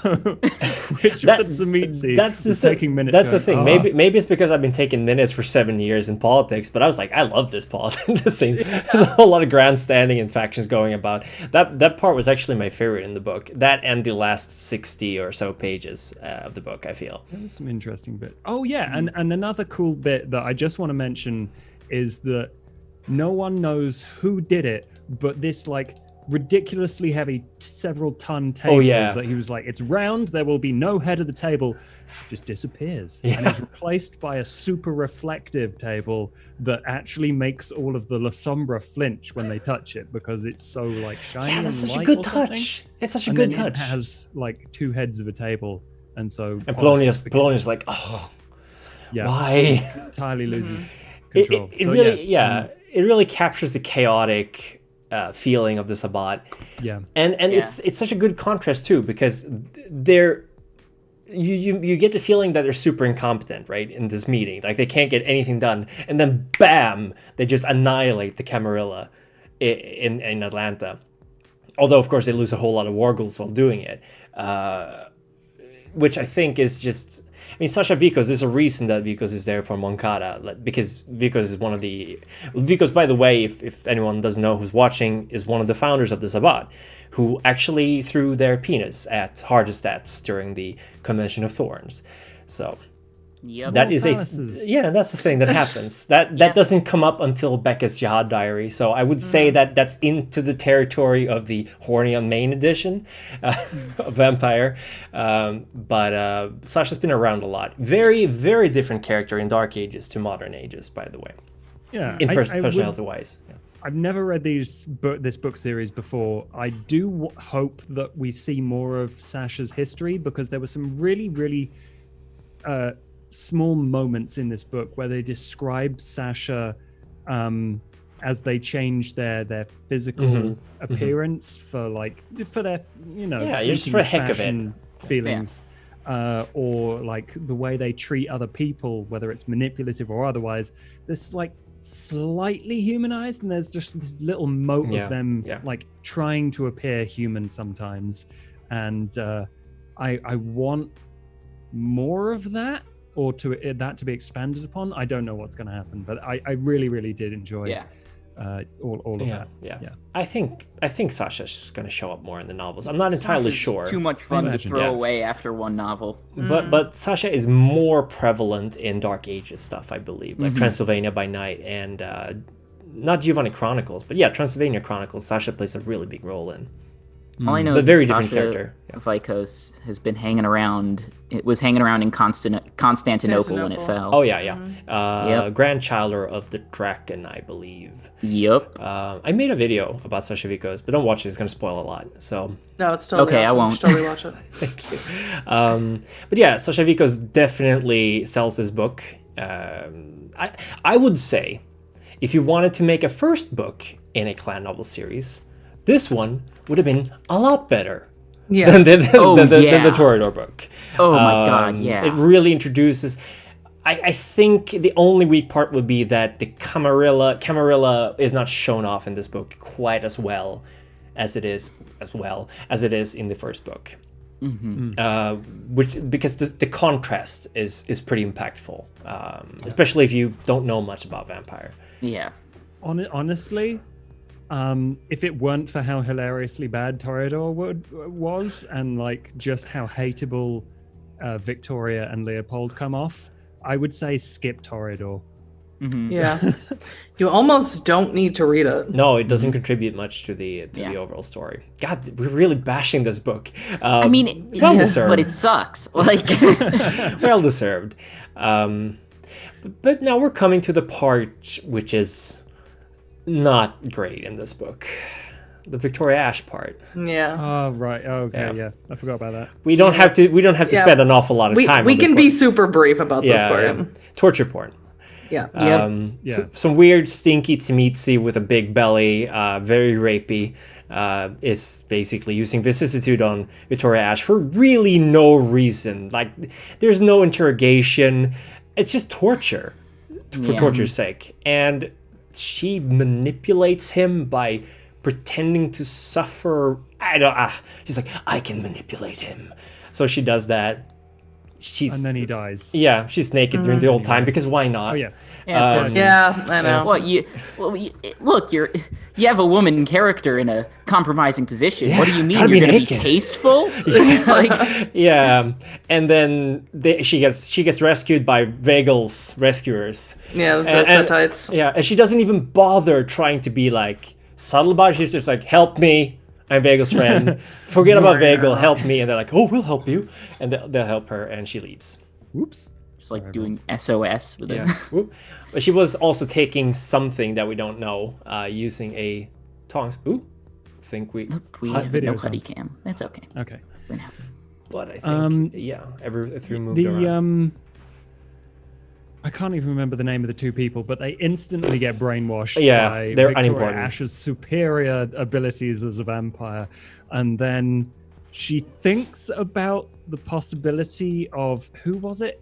which of the Tzimisce was taking minutes. That's the thing. Maybe it's because I've been taking minutes for 7 years in politics, but I was like, I love this politics. This scene. There's a whole lot of grandstanding and factions going about. That part was actually my favorite in the book. That and the last 60 or so pages of the book, I feel. There was some interesting bit. Oh yeah, and another cool bit that I just want to mention is that no one knows who did it, but this ridiculously heavy several ton table that he was like, it's round, there will be no head of the table, just disappears and is replaced by a super reflective table that actually makes all of the La Sombra flinch when they touch it, because it's so shiny. Yeah, that's and such a light good or something. touch. It's such a And good then touch. It has 2 heads of a table, and so And Polonius like, oh, Yeah. Why? Entirely loses It, control. it So, really, it really captures the chaotic feeling of the Sabbat. Yeah. And it's such a good contrast too, because they're you get the feeling that they're super incompetent, right, in this meeting. Like they can't get anything done, and then bam, they just annihilate the Camarilla in Atlanta. Although of course they lose a whole lot of war ghouls while doing it, which I think is just. I mean, Sascha Vykos, there's a reason that Vykos is there for Moncada, because Vykos is one of the... Vykos, by the way, if anyone doesn't know who's watching, is one of the founders of the Sabbat, who actually threw their penis at Hardestats during the Convention of Thorns. So... Yep. That is palaces. that's the thing that happens. That doesn't come up until Becca's Jihad Diary. So I would say that that's into the territory of the horny on main edition of Vampire. But Sasha's been around a lot. Very, very different character in Dark Ages to modern ages, by the way. Yeah. In personality wise. Yeah. I've never read this book series before. I do hope that we see more of Sasha's history, because there were some really, really small moments in this book where they describe Sasha as they change their physical appearance for their just for the heck of it fashion feelings, or like the way they treat other people, whether it's manipulative or otherwise. This like slightly humanized, and there's just this little mote of them like trying to appear human sometimes, and I want more of that, or that to be expanded upon. I don't know what's going to happen, but I really, really did enjoy all of that. Yeah. I think Sasha's going to show up more in the novels. I'm not entirely sure. Too much fun to imagine throw so. away after one novel. But Sasha is more prevalent in Dark Ages stuff, I believe, like Transylvania by Night and not Giovanni Chronicles, but Transylvania Chronicles. Sasha plays a really big role in. All I know But is very that different Sascha character. Vykos has been hanging around. It was hanging around in Constantinople when it fell. Oh yeah. Grandchild of the Draken, I believe. Yep. I made a video about Sascha Vykos, but don't watch it. It's going to spoil a lot. So No, it's totally Okay, I awesome. won't. You should totally watch it. thank you. But yeah, Sascha Vykos definitely sells this book. I would say, if you wanted to make a first book in a clan novel series, this one would have been a lot better than the Toreador book. Oh my god, yeah. It really introduces... I think the only weak part would be that the Camarilla is not shown off in this book quite as well as it is in the first book. Because the contrast is pretty impactful, especially if you don't know much about vampire. Yeah. Honestly, if it weren't for how hilariously bad Toreador was, and like just how hateable Victoria and Leopold come off, I would say skip Toreador. Yeah. You almost don't need to read it. No, it doesn't contribute much to the overall story. God, we're really bashing this book. I mean, well deserved, but it sucks. Like, well deserved. But now we're coming to the part which is not great in this book, the Victoria Ash part. Yeah. Oh right. Okay. Yeah. I forgot about that. We don't have to spend an awful lot of time. We on this can part. be super brief about this part. Torture porn. Yeah. Some weird stinky Tzimisce with a big belly, very rapey, is basically using vicissitude on Victoria Ash for really no reason. Like, there's no interrogation. It's just torture for torture's sake. And she manipulates him by pretending to suffer. She's like, I can manipulate him. So she does that. And then he dies. Yeah, she's naked during the whole time, because why not? Oh yeah. Yeah, I know. Look, you have a woman character in a compromising position. What do you mean? Gotta You're be gonna naked. be tasteful? Like, Yeah, and then she gets rescued by Vegel's rescuers. Yeah, the And- Setites. Yeah, and she doesn't even bother trying to be like subtle about it. She's just like, help me, I'm Vegel's friend. Forget about Vegel, help me. And they're like, oh, we'll help you. And they'll help her, and she leaves. Whoops. just like doing SOS with it. Ooh. But she was also taking something that we don't know, using a tongs. Ooh, think we. We Hot have video no cam. Huddy cam. That's okay. Okay. But I think, everything moved around. I can't even remember the name of the two people, but they instantly get brainwashed Yeah, by they're Victoria unimportant. Ash's superior abilities as a vampire. And then she thinks about the possibility of, who was it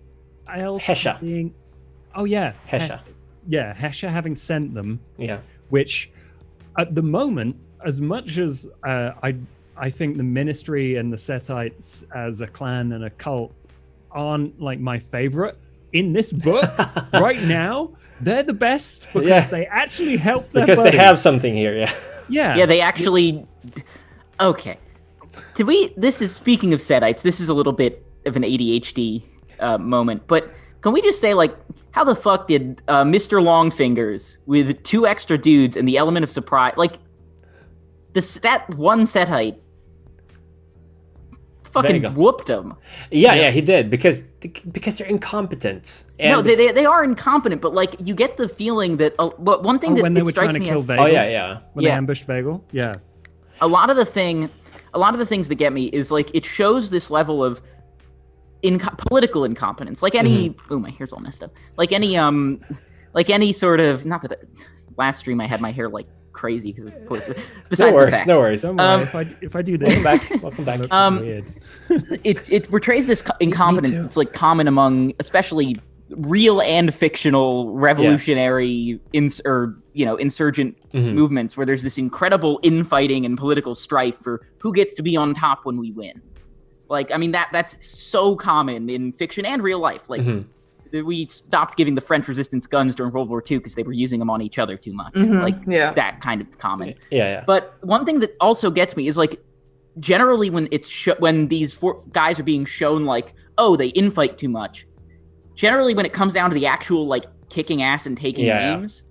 else Hesha. being... Oh, yeah. Hesha. Yeah, Hesha having sent them, Yeah. which at the moment, as much as I think the Ministry and the Setites as a clan and a cult aren't like my favorite, in this book right now, they're the best because Yeah. they actually help their Because buddy. they have something here, yeah. Yeah. Yeah, they actually. Okay. This is speaking of Setites. This is a little bit of an ADHD moment, but can we just say, like, how the fuck did Mr. Longfingers with 2 extra dudes and the element of surprise, like, that one Setite fucking Vega. whooped them. Yeah, he did because they're incompetent. And No, they are incompetent, but like you get the feeling that one thing that when they it were trying strikes to me kill as Vagel. oh yeah. When they Yeah. ambushed Vagel. Yeah. a lot of the things that get me is like it shows this level of political incompetence. Like any oh, my hair's all messed up. Like any sort of, not that last stream I had my hair like crazy because besides No the worries, fact. no worries. Don't worry, if I do this, Welcome back. look weird. It portrays this incompetence too. that's like common among especially real and fictional revolutionary insurgent movements where there's this incredible infighting and political strife for who gets to be on top when we win. Like, I mean, that's so common in fiction and real life. Like, we stopped giving the French resistance guns during World War II because they were using them on each other too much. Like, that kind of common. Yeah. But one thing that also gets me is like, generally when when these 4 guys are being shown like, oh, they infight too much. Generally, when it comes down to the actual like kicking ass and taking names,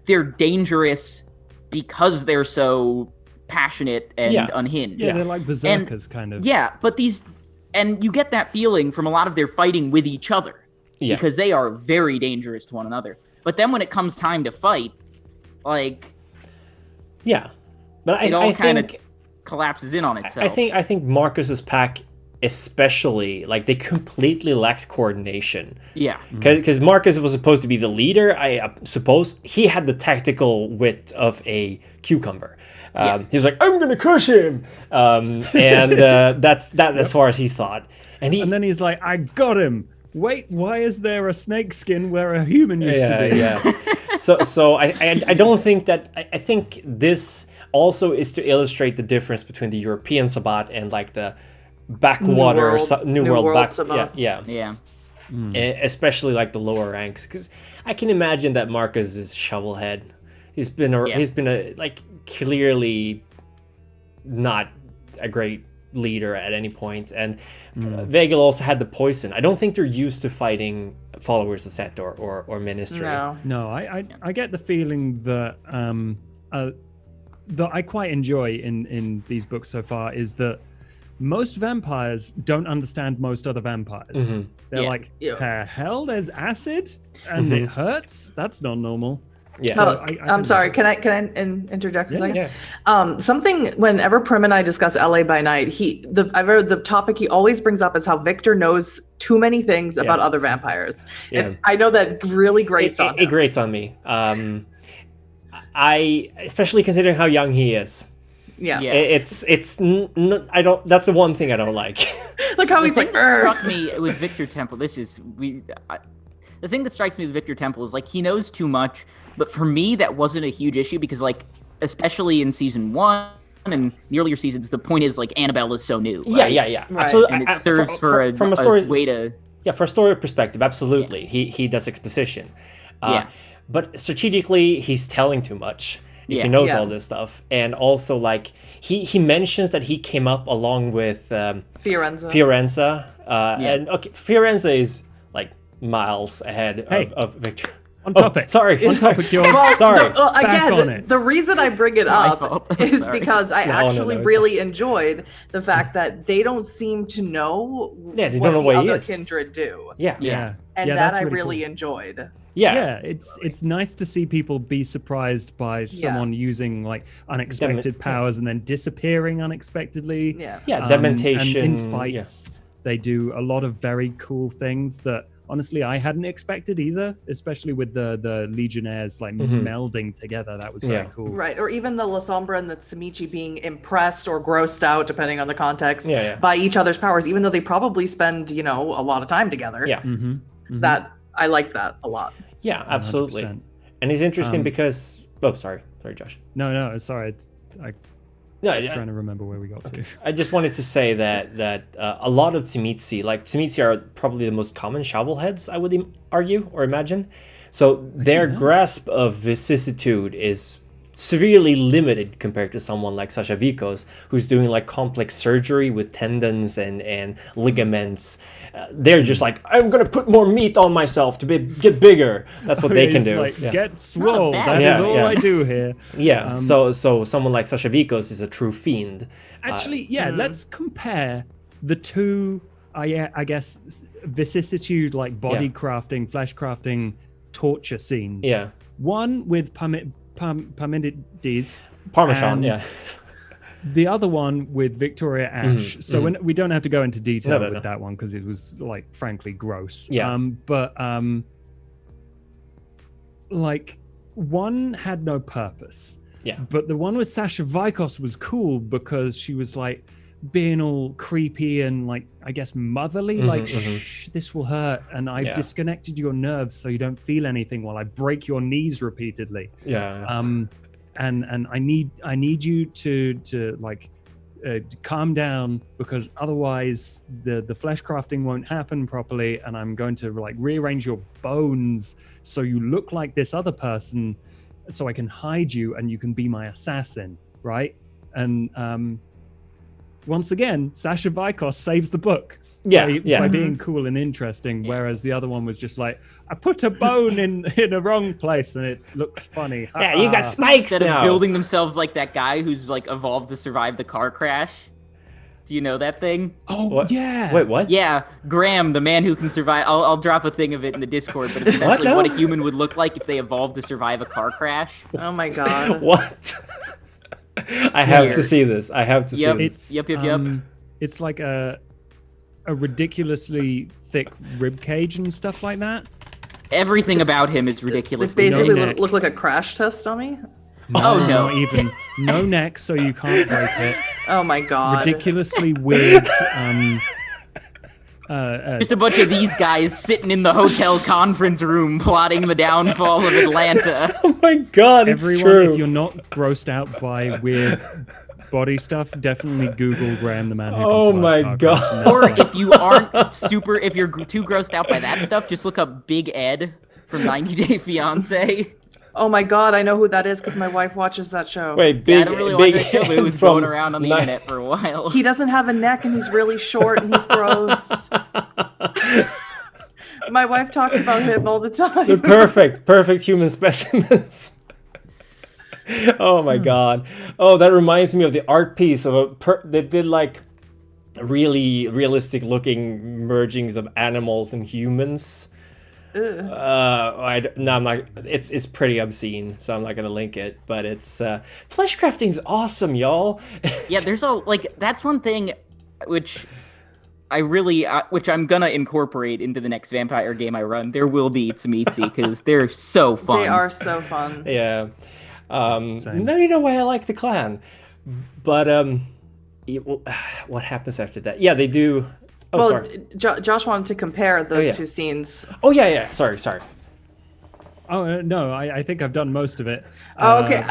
they're dangerous because they're so passionate and unhinged. Yeah, they're like berserkers, kind of. Yeah, but and you get that feeling from a lot of their fighting with each other. Yeah. Because they are very dangerous to one another. But then when it comes time to fight, like, Yeah. But it all I kind of think collapses in on itself. I think Marcus's pack especially, like, they completely lacked coordination. Yeah. Because Marcus was supposed to be the leader, I suppose. He had the tactical wit of a cucumber. He was like, I'm gonna crush him, and that's as far as he thought. And then he's like, I got him. Wait, why is there a snake skin where a human used to be? Yeah. So I don't think that. I think this also is to illustrate the difference between the European Sabbat and like the backwater New World Sabbat. Yeah. Especially like the lower ranks, because I can imagine that Marcus is shovelhead. He's been like clearly not a great leader at any point, and Vagel also had the poison. I don't think they're used to fighting followers of Set or Ministry. No, I get the feeling that that I quite enjoy in these books so far is that most vampires don't understand most other vampires. They're like, hell, there's acid and it hurts? That's not normal. Yeah. So I'm sorry. Can I interject a second? Yeah. Something whenever Prim and I discuss LA by Night, I've heard the topic he always brings up is how Victor knows too many things about other vampires. Yeah. And I know that really grates on him. It grates on me. I especially considering how young he is. Yeah. It's I don't. That's the one thing I don't like. Like how The he's thing like, that struck me with Victor Temple, the thing that strikes me with Victor Temple is like he knows too much, but for me that wasn't a huge issue because like especially in season 1 and the earlier seasons, the point is like Annabelle is so new. Right? Yeah. Right. Absolutely. And it serves for a story way to for a story perspective, absolutely. He does exposition. But strategically, he's telling too much. If he knows all this stuff, and also like he mentions that he came up along with Fiorenza, and okay, Fiorenza is like miles ahead of Victor. On topic. Sorry. On topic, you're Sorry. back on it. The reason I bring it My up fault. is Sorry. because I actually no, it's really enjoyed the fact that they don't seem to know Yeah, they what don't know the what he other is. kindred do. Yeah. And that that's I really really cool. enjoyed. Yeah. It's nice to see people be surprised by someone using like unexpected powers and then disappearing unexpectedly. Yeah. Yeah, dementation. And in fights, they do a lot of very cool things that honestly I hadn't expected either, especially with the Legionnaires like melding together. That was very cool. Right, or even the La Sombra and the Tzimisce being impressed or grossed out, depending on the context, by each other's powers, even though they probably spend, a lot of time together. Yeah. That, I like that a lot. Yeah, absolutely. 100%. And it's interesting because... Oh, sorry, Josh. No, sorry. I was trying to remember where we got to. I just wanted to say that a lot of Tzimisce are probably the most common shovelheads, I would argue or imagine. So their grasp of vicissitude is severely limited compared to someone like Sascha Vykos, who's doing like complex surgery with tendons and ligaments. They're just like, I'm gonna put more meat on myself to get bigger. That's what they can do. Like, get swole. That is all I do here. Yeah. So someone like Sascha Vykos is a true fiend. Actually, let's compare the two. I guess vicissitude, like body crafting, flesh crafting, torture scenes. Yeah. One with Parmenides. Parmesan, The other one with Victoria Ash. So we don't have to go into detail with that one because it was like frankly gross. Yeah. Like one had no purpose. Yeah. But the one with Sascha Vykos was cool because she was like being all creepy and like I guess motherly, like shh, this will hurt, and I've disconnected your nerves so you don't feel anything while I break your knees repeatedly. And I need you to like calm down, because otherwise the flesh crafting won't happen properly, and I'm going to like rearrange your bones so you look like this other person so I can hide you and you can be my assassin, right? And once again, Sascha Vykos saves the book by being cool and interesting, whereas the other one was just like, I put a bone in the wrong place and it looks funny. Yeah, you got spikes Instead now. of building themselves like that guy who's like evolved to survive the car crash. Do you know that thing? Oh, what? yeah. Wait, what? Yeah, Graham, the man who can survive. I'll drop a thing of it in the Discord, but it's essentially what a human would look like if they evolved to survive a car crash. Oh my god. What? I have to see this. I have to see this. Yep. It's like a ridiculously thick rib cage and stuff like that. Everything about him is ridiculous. It basically look like a crash test dummy. No, not even. No neck, so you can't break it. Oh my god. Ridiculously weird. Just a bunch of these guys sitting in the hotel conference room plotting the downfall of Atlanta. Oh my god, it's Everyone, true. if you're not grossed out by weird body stuff, definitely Google Graham the Man Who Can Oh Survive my Car God. Crash, and Or that's if you aren't if you're too grossed out by that stuff, just look up Big Ed from 90 Day Fiancé. Oh my god, I know who that is because my wife watches that show. Wait, Yeah, I big, don't really watch big that show, but it was from going around on the internet for a while. He doesn't have a neck and he's really short and he's gross. My wife talks about him all the time. The perfect human specimens. Oh my god. Oh, that reminds me of the art piece of they did like really realistic looking mergings of animals and humans. I'm not. It's pretty obscene, so I'm not gonna link it. But it's flesh crafting's awesome, y'all. Yeah, there's that's one thing which I really which I'm gonna incorporate into the next vampire game I run. There will be Tzimisce because they're so fun. They are so fun. Yeah. Now you know why I like the clan. But what happens after that? Yeah, they do. Oh, well, sorry. Josh wanted to compare those two scenes. Oh yeah. Sorry. Oh no, I think I've done most of it. Oh, okay.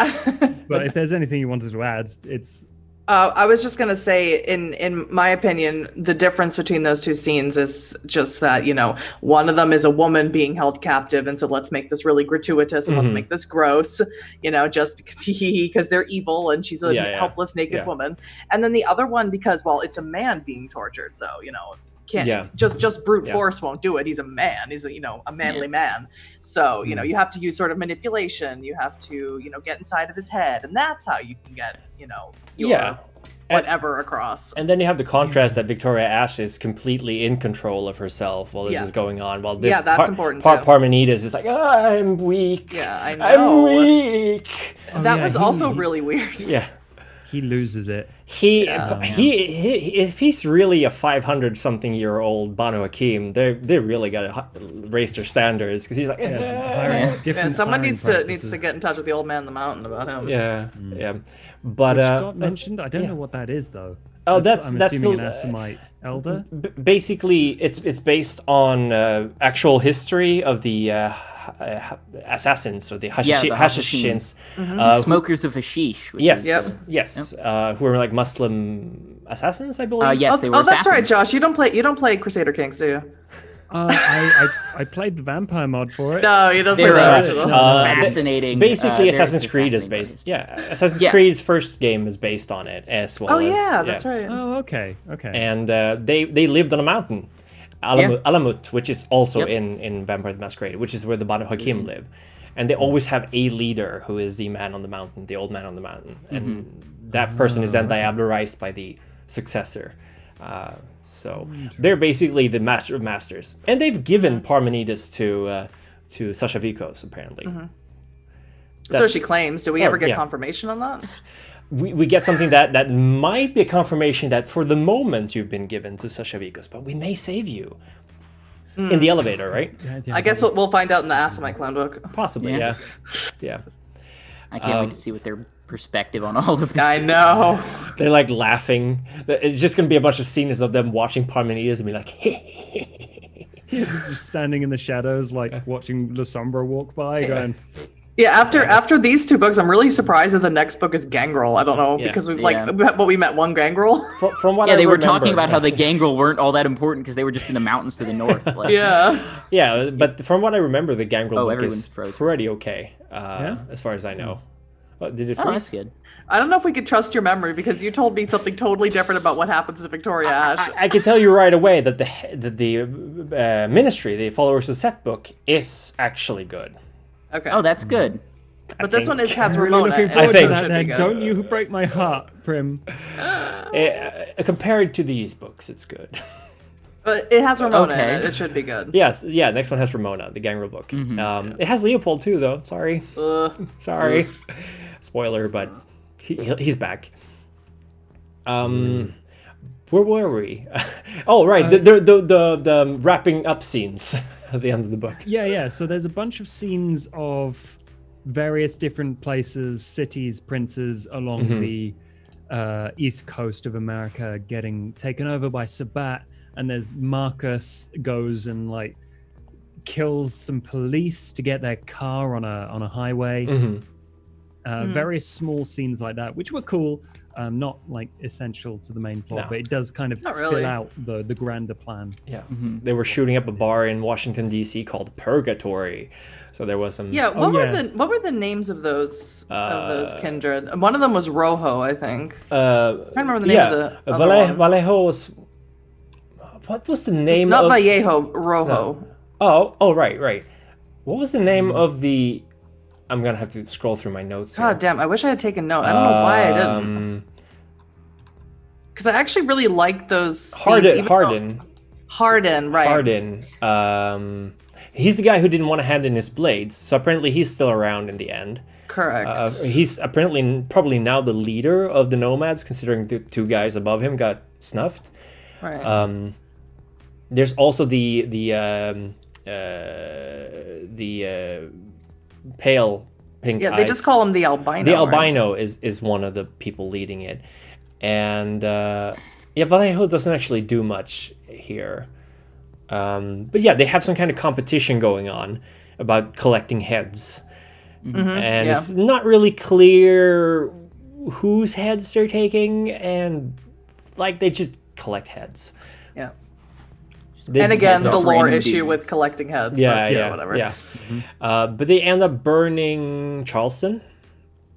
But if there's anything you wanted to add, it's. I was just gonna say, in my opinion, the difference between those two scenes is just that one of them is a woman being held captive, and so let's make this really gratuitous and let's make this gross, just because they're evil and she's a helpless naked woman, and then the other one because it's a man being tortured, so can't just brute force won't do it. He's a man. He's a manly man. So you have to use sort of manipulation. You have to get inside of his head, and that's how you can get whatever across. And then you have the contrast that Victoria Ash is completely in control of herself while this is going on. While this that's important too. Parmenides is like, I'm weak. Yeah, I know. I'm weak. That was also really weird. Yeah. he loses it. He if he's really a 500-something-year-old Banu Haqim, they really gotta raise their standards because he's like, Someone needs to get in touch with the old man in the mountain about him. yeah. But Which got mentioned. I don't know what that is though. Oh, I'm that's assuming an Assamite elder. Basically, it's based on actual history of the assassins or the Hashishins. Smokers of hashish. Who are like Muslim assassins, I believe. Yes, they were. Oh, that's assassins. right, Josh. You don't play Crusader Kings, do you? I played the vampire mod for it. No, you don't play They're that. fascinating. Basically, they're Assassin's Creed is fascinating based. Assassin's Creed's first game is based on it as well. That's right. Oh, okay. And they lived on a mountain, Alamut, which is also in Vampire the Masquerade, which is where the Banu Haqim live. And they always have a leader who is the man on the mountain, the old man on the mountain, and that person is then diablerized by the successor. So they're basically the master of masters, and they've given Parmenides to Sascha Vykos apparently. So she claims. Do we ever get confirmation on that? We get something that might be a confirmation that for the moment you've been given to Sascha Vykos, but we may save you in the elevator, right? I guess we'll find out in the Assamite clan book. Possibly, yeah. I can't wait to see what their perspective on all of this. I know. They're like laughing. It's just gonna be a bunch of scenes of them watching Parmenides and be like, just standing in the shadows, like watching La Sombra walk by, going. Yeah, after these two books, I'm really surprised that the next book is Gangrel. I don't know because we met one Gangrel. From what they were talking about how the Gangrel weren't all that important because they were just in the mountains to the north. Like. Yeah, but from what I remember, the Gangrel book is frozen. pretty okay, as far as I know. Did it freeze? Oh, that's good. I don't know if we could trust your memory because you told me something totally different about what happens to Victoria Ash. I can tell you right away that the Ministry, the Followers of Set book, is actually good. Okay. Oh, that's good. But this one has Really Ramona. looking forward to that. Should be Don't you break my heart, Prim. Compared to these books, it's good. But it has Ramona in it. It should be good. Yes, next one has Ramona, the Gangrel book. It has Leopold too, though. Sorry. Sorry. Spoiler, but he's back. Where were we? Oh, right, the wrapping up scenes at the end of the book. Yeah. So there's a bunch of scenes of various different places, cities, princes along the east coast of America getting taken over by Sabbat. And there's Marcus goes and like kills some police to get their car on a highway. Various small scenes like that, which were cool. Not like essential to the main plot, but it does kind of fill out the grander plan. Yeah, they were shooting up a bar in Washington D.C. called Purgatory, so there was some. Yeah, what were the names of those kindred? One of them was Rojo, I think. I can't remember the name of the other one. Vallejo was. What was the name? Not Vallejo, Rojo. No. Oh, right. What was the name of the? I'm gonna have to scroll through my notes. God damn! I wish I had taken note. I don't know why I didn't. Because I actually really like those. Hardin, right? Hardin. He's the guy who didn't want to hand in his blades, so apparently he's still around in the end. Correct. He's apparently probably now the leader of the nomads, considering the two guys above him got snuffed. Right. There's also the pale pink eyes. They just call him the albino. The albino is one of the people leading it, and Vallejo doesn't actually do much here, but they have some kind of competition going on about collecting heads, and it's not really clear whose heads they're taking, and like they just collect heads. Yeah. And again, the lore issue with collecting heads. Whatever. Yeah. But they end up burning Charleston.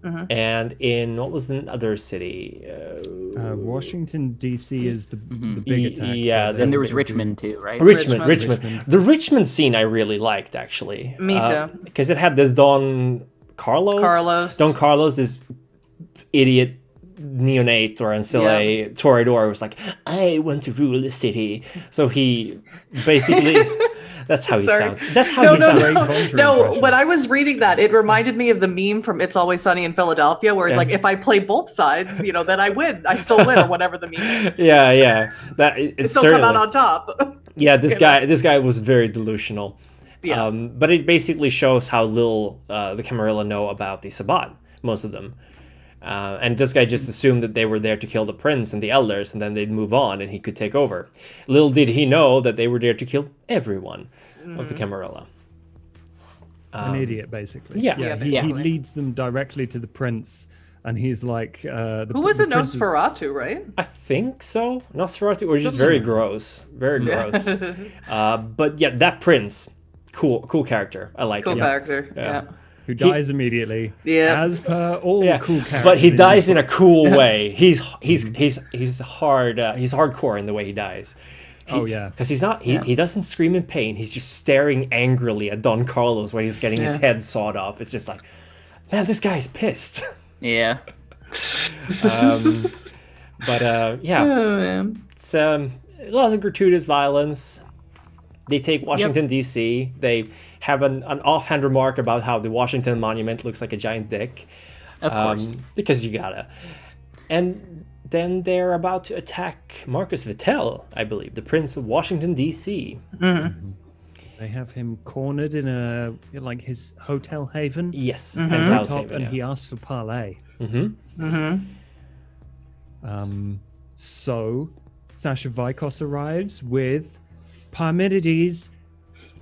And in what was the other city? Washington D.C. is the big attack. Yeah, and there was Richmond too, right? Richmond. The Richmond scene I really liked actually. Me too. Because it had this Don Carlos, this idiot neonate or ancilla Toreador was like, I want to rule the city. So he basically That's how he Sorry. sounds. That's how No, he no, sounds. Great no, Contra no. impression. When I was reading that, it reminded me of the meme from It's Always Sunny in Philadelphia, where it's Yeah. like, if I play both sides, then I win. I still win, or whatever the meme is. Yeah. That I it's still certainly. come out on top. Yeah, this you know? guy was very delusional. Yeah. But it basically shows how little the Camarilla know about the Sabbat, most of them. And this guy just assumed that they were there to kill the prince and the elders, and then they'd move on and he could take over. Little did he know that they were there to kill everyone of the Camarilla. An idiot, basically. Yeah. Yeah, he basically. leads them directly to the prince, and he's like, Who was it? prince is- Nosferatu, right? I think so. Nosferatu, or just very gross. Very gross. But yeah, that prince, cool character. I like Cool him. character. Yeah. who dies immediately, Yeah. as per all Yeah, cool characters. but he in dies this in a cool way. He's hard. He's hardcore in the way he dies. Oh, yeah. Because he doesn't scream in pain. He's just staring angrily at Don Carlos when he's getting his head sawed off. It's just like, man, this guy's pissed. Yeah. But yeah, Oh, man. it's a lot of gratuitous violence. They take Washington D.C. They have an offhand remark about how the Washington Monument looks like a giant dick. Of course. Because you gotta. And then they're about to attack Marcus Vittel, I believe, the Prince of Washington D.C. They have him cornered in his hotel haven. Yes, Mm-hmm. Penthouse Top, Haven, and yeah. he asks for parley. Mm-hmm. So Sascha Vykos arrives with Parmenides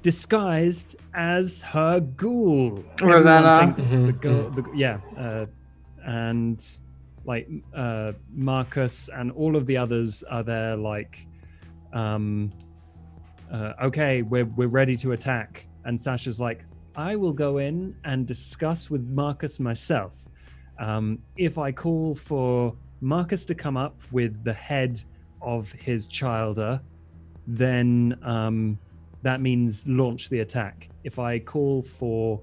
disguised as her ghoul. Ravenna. Everyone thinks the girl, and like Marcus and all of the others are there like, okay, we're ready to attack. And Sasha's like, I will go in and discuss with Marcus myself. If I call for Marcus to come up with the head of his childer, then that means launch the attack. If I call for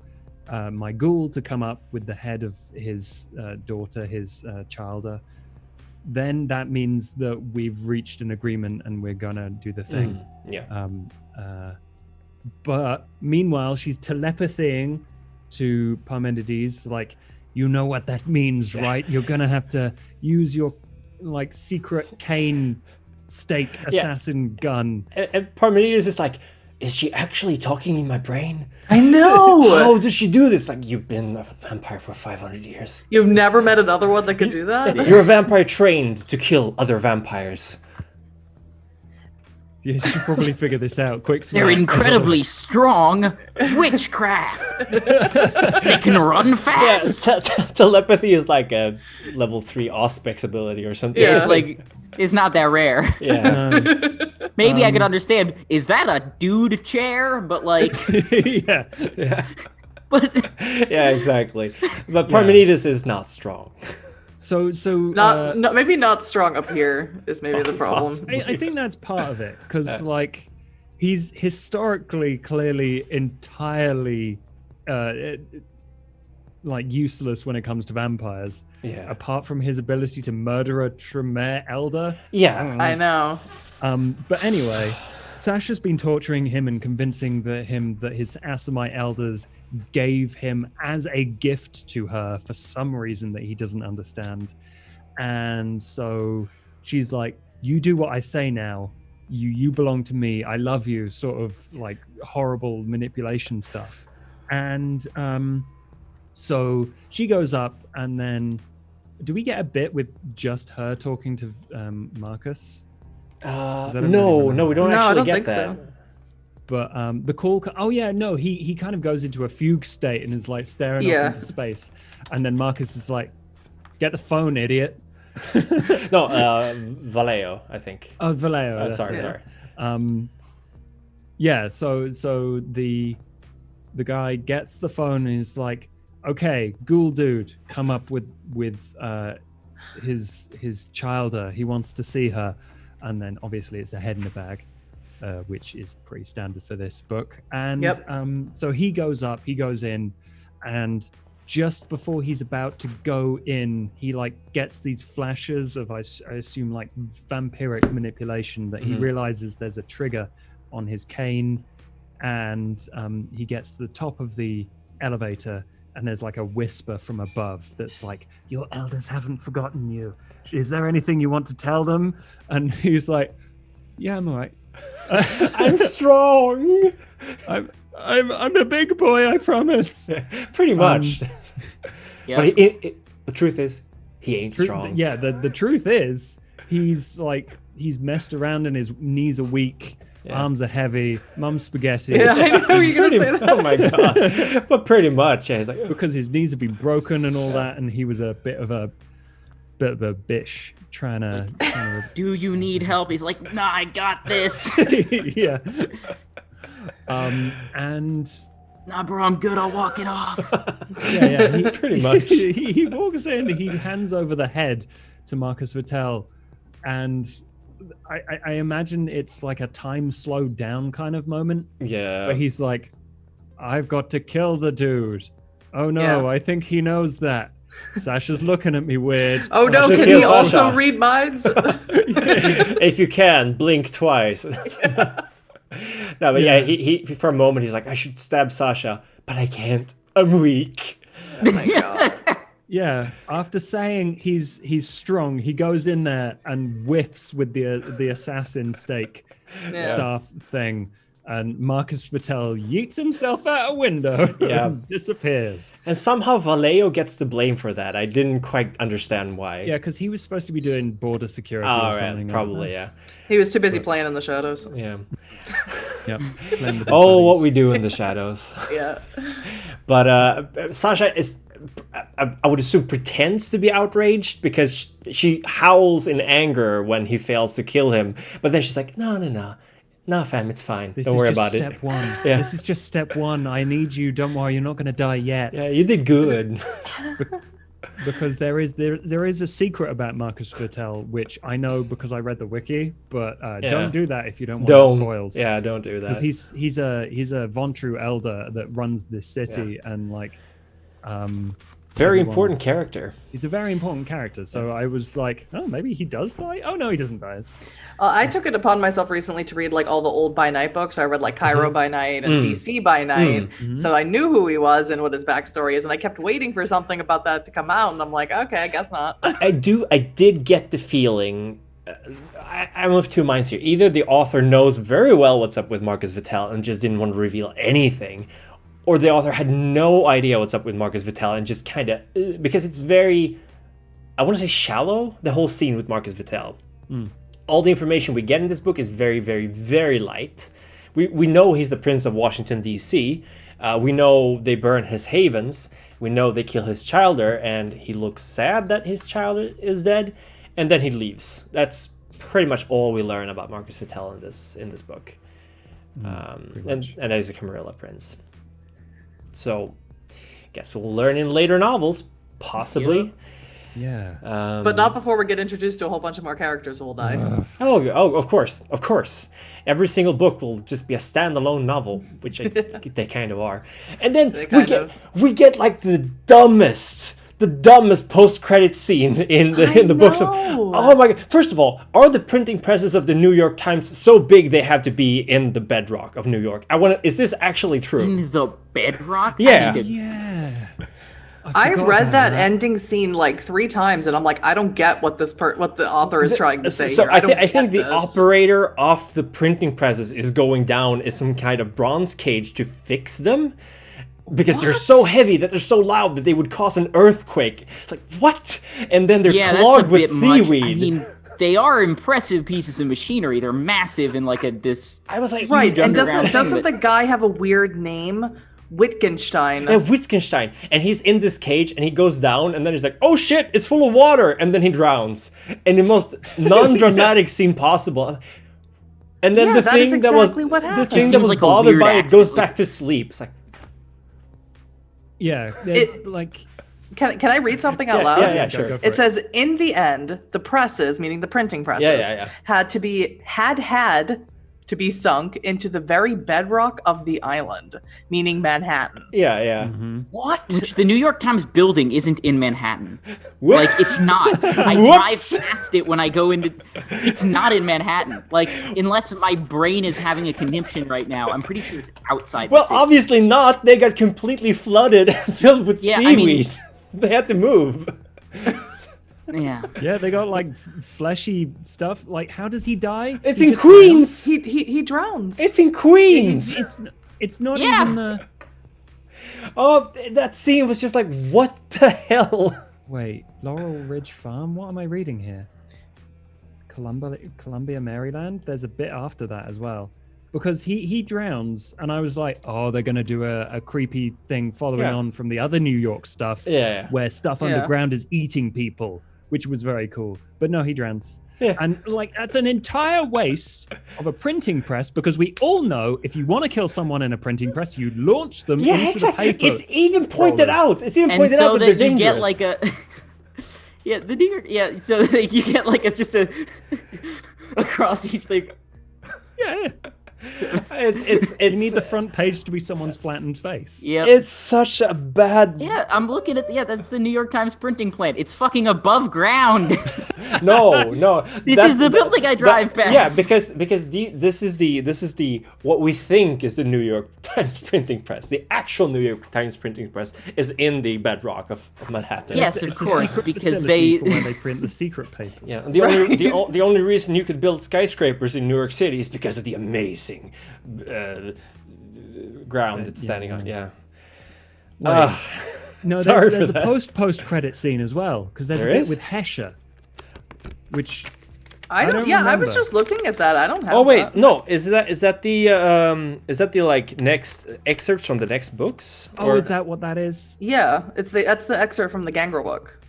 my ghoul to come up with the head of his daughter, his childer, then that means that we've reached an agreement and we're gonna do the thing. Yeah. But meanwhile, she's telepathying to Parmenides, like, you know what that means, right? You're gonna have to use your like secret Caine stake assassin gun. And Parmenides is like, is she actually talking in my brain? I know. How does she do this? Like, you've been a vampire for 500 years. You've never met another one that could do that? You're a vampire trained to kill other vampires. Yeah, she should probably figure this out. Quick, They're smart. incredibly strong. Witchcraft. They can run Yeah, fast. telepathy is like a level 3 Auspex ability or something. Yeah. It's like it's not that rare. Yeah. Maybe I could understand. Is that a dude chair? But like, Yeah. but Yeah, exactly. But Parmenides is not strong. So No, maybe not strong up here is maybe the problem. Possibly. I think that's part of it because like he's historically clearly entirely like useless when it comes to vampires. Yeah. Apart from his ability to murder a Tremere elder. Yeah. I know. But anyway, Sasha's been torturing him and convincing that his Assamite elders gave him as a gift to her for some reason that he doesn't understand. And so she's like, you do what I say now. You belong to me. I love you, sort of like horrible manipulation stuff. And so she goes up, and then do we get a bit with just her talking to Marcus? No, really we don't No, I actually don't get think that. so. But the call, he kind of goes into a fugue state and is like staring Yeah. off into space. And then Marcus is like, get the phone, idiot. No, Vallejo, I think. Oh, Vallejo. that's Sorry, it. sorry. Yeah, so the guy gets the phone and is like, okay, ghoul dude, come up with his childer. He wants to see her. And then obviously it's a head in a bag, which is pretty standard for this book. And so he goes in, and just before he's about to go in, he like gets these flashes of I assume like vampiric manipulation that he realizes there's a trigger on his cane, and he gets to the top of the elevator, and there's like a whisper from above that's like, "Your elders haven't forgotten you. Is there anything you want to tell them?" And he's like, "Yeah, I'm all right. I'm strong. I'm a big boy, I promise." Pretty much. Yeah. But the truth is, he ain't strong. Yeah, the truth is, he's messed around and his knees are weak, arms are heavy, mum's spaghetti. Yeah, I know you're gonna say that. Oh my god! But pretty much, yeah. He's like, Because his knees have been broken and all that, and he was a bit of a bitch trying to Do you need help? He's like, nah, I got this. yeah. And Nah, bro, I'm good. I'll walk it off. he, Pretty much. He walks in, he hands over the head to Marcus Vittel, and I imagine it's like a time slowed down kind of moment yeah. where he's like, "I've got to kill the dude. Oh no, Yeah. I think he knows that. Sasha's looking at me weird." Oh no, should can kill he also Sasha. read minds? If you can, blink twice. No, but yeah, he for a moment he's like, I should stab Sasha, but I can't. I'm weak. Oh my god. Yeah, after saying he's strong, he goes in there and whiffs with the assassin stake staff thing, and Marcus Vittel yeets himself out a window and disappears. And somehow Vallejo gets the blame for that. I didn't quite understand why. Yeah, because he was supposed to be doing border security Oh, or something. right, probably, yeah. He was too busy playing in the shadows. Yeah. Yep. playing with his Oh, what buddies. we do in the shadows. Yeah. But Sasha is, I would assume, pretends to be outraged because she howls in anger when he fails to kill him. But then she's like, no, fam, it's fine. This Don't is worry just about step it. one. Yeah. This is just step one. I need you. Don't worry. You're not going to die yet. Yeah, you did good. Because there is a secret about Marcus Vittel, which I know because I read the wiki. But don't do that if you don't want spoils. Yeah, don't do that. Because he's a Vontru elder that runs this city, and like Very important character. he's a very important character. So I was like, oh, maybe he does die. Oh no, he doesn't die. It's I took it upon myself recently to read like all the old by night books. I read like Cairo by night and DC by night. So I knew who he was and what his backstory is, and I kept waiting for something about that to come out, and I'm like, okay, I guess not. I did get the feeling. I'm of two minds here. Either the author knows very well what's up with Marcus Vittel and just didn't want to reveal anything, or the author had no idea what's up with Marcus Vittel and just kind of because it's very, I want to say shallow. The whole scene with Marcus Vittel. All the information we get in this book is very, very, very light. We know he's the Prince of Washington, D.C. We know they burn his havens. We know they kill his childer, and he looks sad that his child is dead, and then he leaves. That's pretty much all we learn about Marcus Vittel in this book. And that he's a Camarilla prince. So, guess we'll learn in later novels, possibly. yeah. But not before we get introduced to a whole bunch of more characters who will die. Oh, of course. Every single book will just be a standalone novel, which they kind of are. And then we get like the dumbest post-credit scene in the books. Oh my god! First of all, are the printing presses of the New York Times so big they have to be in the bedrock of New York? Is this actually true? In the bedrock? Yeah. Yeah. I forgot read about that ending scene like 3 times, and I'm like, I don't get what what the author is trying to say. So here. I think the this. operator of the printing presses is going down in some kind of bronze cage to fix them. Because they're so heavy that they're so loud that they would cause an earthquake. It's like, what? And then they're clogged with seaweed. Much. I mean, they are impressive pieces of machinery. They're massive in like this. I was like, Right, and underground doesn't thing, the guy have a weird name? Wittgenstein. Yeah, Wittgenstein. And he's in this cage and he goes down and then he's like, oh shit, it's full of water. And then he drowns. In the most non-dramatic scene possible. And then Yeah, the that thing is that was exactly what the happened. thing It that seems was like a bothered weird by it goes accident. back to sleep. It's like, Yeah. There's like. Can I read something out yeah, loud? yeah, Go sure. for It says, in the end, the presses, meaning the printing presses, Yeah. had to to be sunk into the very bedrock of the island, meaning Manhattan. Yeah. What? Which the New York Times building isn't in Manhattan. Whoops. Like, it's not. I Whoops. drive past it when I go into... It's not in Manhattan. Like, unless my brain is having a conniption right now, I'm pretty sure it's outside the Well, city. obviously not. They got completely flooded and filled with Yeah, I seaweed. mean- They had to move. Yeah. Yeah, they got like fleshy stuff. Like, how does he die? It's He in just Queens. He drowns. It's in Queens. It's not Yeah. even the. Oh, that scene was just like, what the hell? Wait, Laurel Ridge Farm. What am I reading here? Columbia, Maryland. There's a bit after that as well, because he drowns, and I was like, oh, they're gonna do a creepy thing following Yeah. on from the other New York stuff, Yeah. where stuff Yeah. underground is eating people, which was very cool. But no, he drowns. Yeah. And like that's an entire waste of a printing press, because we all know if you want to kill someone in a printing press, you launch them Yeah, into exactly. the paper. It's even pointed rollers. out. It's even And pointed so out that that they're you dangerous. get like a... Yeah, the New York... Yeah, so that you get like just a... across each thing. Yeah. it's You need the front page to be someone's flattened face. Yeah. it's such a bad. Yeah, I'm looking at... Yeah, that's the New York Times printing plant. It's fucking above ground. No. This that's- is the building I drive past. Yeah, because this is the what we think is the New York Times printing press. The actual New York Times printing press is in the bedrock of Manhattan. Yes, of It's a course, secret because facility they... for where they print the secret papers. Yeah, and the only reason you could build skyscrapers in New York City is because of the amazing ground it's standing on. Yeah. Wait. No, Sorry there's for a that. post credit scene as well, because there's There a bit is? with Hesher, which I don't. don't Yeah, I was remember. just looking at that. I don't have. Oh wait, that. no. Is that the like next excerpts from the next books? is that what that is? Yeah, that's the excerpt from the Gangrel book.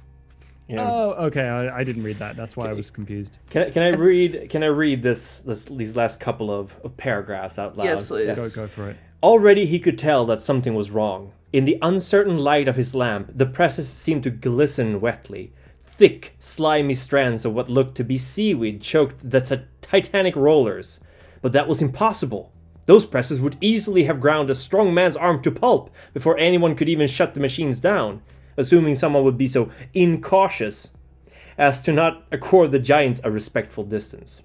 Yeah. Oh, okay. I didn't read that. That's why I was confused. Can I read these last couple of paragraphs out loud? Yes, please. Go for it. Already he could tell that something was wrong. In the uncertain light of his lamp, the presses seemed to glisten wetly. Thick, slimy strands of what looked to be seaweed choked the titanic rollers. But that was impossible. Those presses would easily have ground a strong man's arm to pulp before anyone could even shut the machines down, assuming someone would be so incautious as to not accord the giants a respectful distance.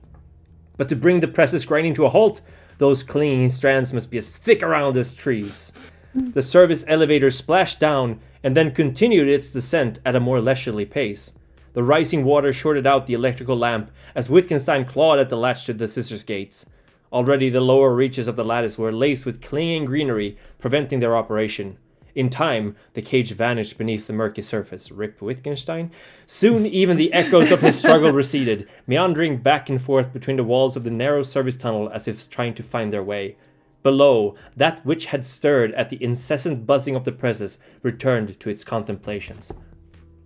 But to bring the presses grinding to a halt, those clinging strands must be as thick around as trees. The service elevator splashed down and then continued its descent at a more leisurely pace. The rising water shorted out the electrical lamp as Wittgenstein clawed at the latch to the scissors gates. Already the lower reaches of the lattice were laced with clinging greenery, preventing their operation. In time, the cage vanished beneath the murky surface. Rip Wittgenstein. Soon, even the echoes of his struggle receded, meandering back and forth between the walls of the narrow service tunnel as if trying to find their way. Below, that which had stirred at the incessant buzzing of the presses returned to its contemplations.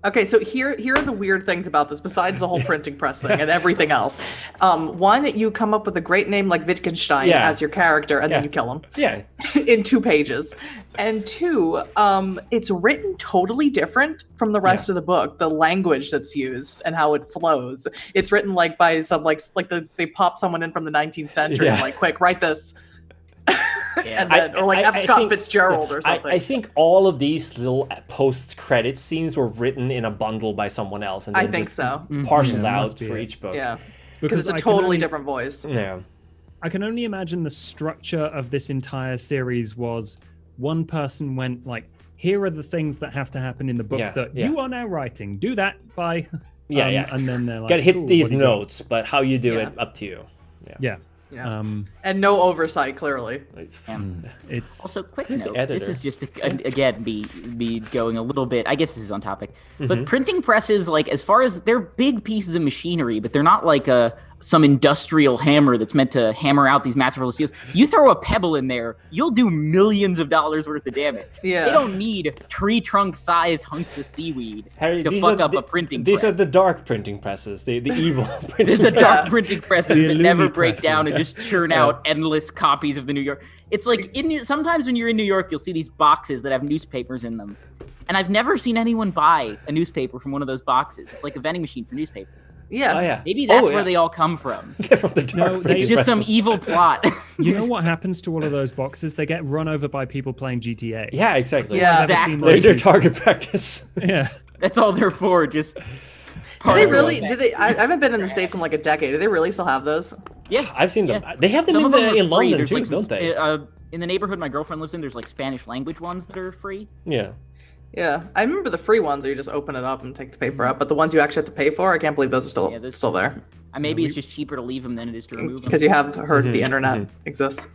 Okay, so here are the weird things about this, besides the whole printing press thing and everything else. One, you come up with a great name like Wittgenstein Yeah. as your character, and Yeah. then you kill him Yeah. in 2 pages. And 2, it's written totally different from the rest of the book. The language that's used and how it flows. It's written like by some they pop someone in from the 19th century and Yeah. like, quick, write this. Yeah. And then, or like F. Scott Fitzgerald or something. I think all of these little post-credit scenes were written in a bundle by someone else, and I then think just so. parceled Yeah, out must be for it. each book. Yeah, because it's a I can totally only- different voice. Yeah. I can only imagine the structure of this entire series was one person went like, here are the things that have to happen in the book Yeah, that yeah. you are now writing. Do that. Bye. Yeah, yeah. And then they're like, Gotta hit "Cool, these what do you got?" notes, but how you do Yeah. it, up to you. Yeah. Yeah. And no oversight, clearly. It's Also, quick Who's the note. editor? This is just again me going a little bit. I guess this is on topic, but printing presses, like as far as they're big pieces of machinery, but they're not like some industrial hammer that's meant to hammer out these massive steels. You throw a pebble in there, you'll do millions of dollars worth of damage. Yeah. They don't need tree trunk sized hunks of seaweed Harry, to these fuck are up the- a printing These press. are the dark printing presses, the evil printing The presses. dark printing presses The that never Illumi break down presses. and just churn out endless copies of the New York. It's like sometimes when you're in New York, you'll see these boxes that have newspapers in them. And I've never seen anyone buy a newspaper from one of those boxes. It's like a vending machine for newspapers. Yeah. Oh yeah. Maybe that's yeah. where they all come from. They're from the dark. No, printing It's just some presses. evil plot. You know what happens to all of those boxes? They get run over by people playing GTA. Yeah, exactly. Yeah. I've never seen Exactly. those They're people- target practice. Yeah. That's all they're for. Just. Do part they of the really? effect. Do they? I haven't been in the States in like a decade. Do they really still have those? Yeah. I've seen them. Yeah. They have them Some in, of them are in free. London There's too, like some, don't they? in the neighborhood my girlfriend lives in, there's like Spanish language ones that are free. Yeah. Yeah, I remember the free ones where you just open it up and take the paper out, but the ones you actually have to pay for, I can't believe those are still Yeah, those- still there Maybe it's just cheaper to leave them than it is to remove them. because you have heard the internet exists.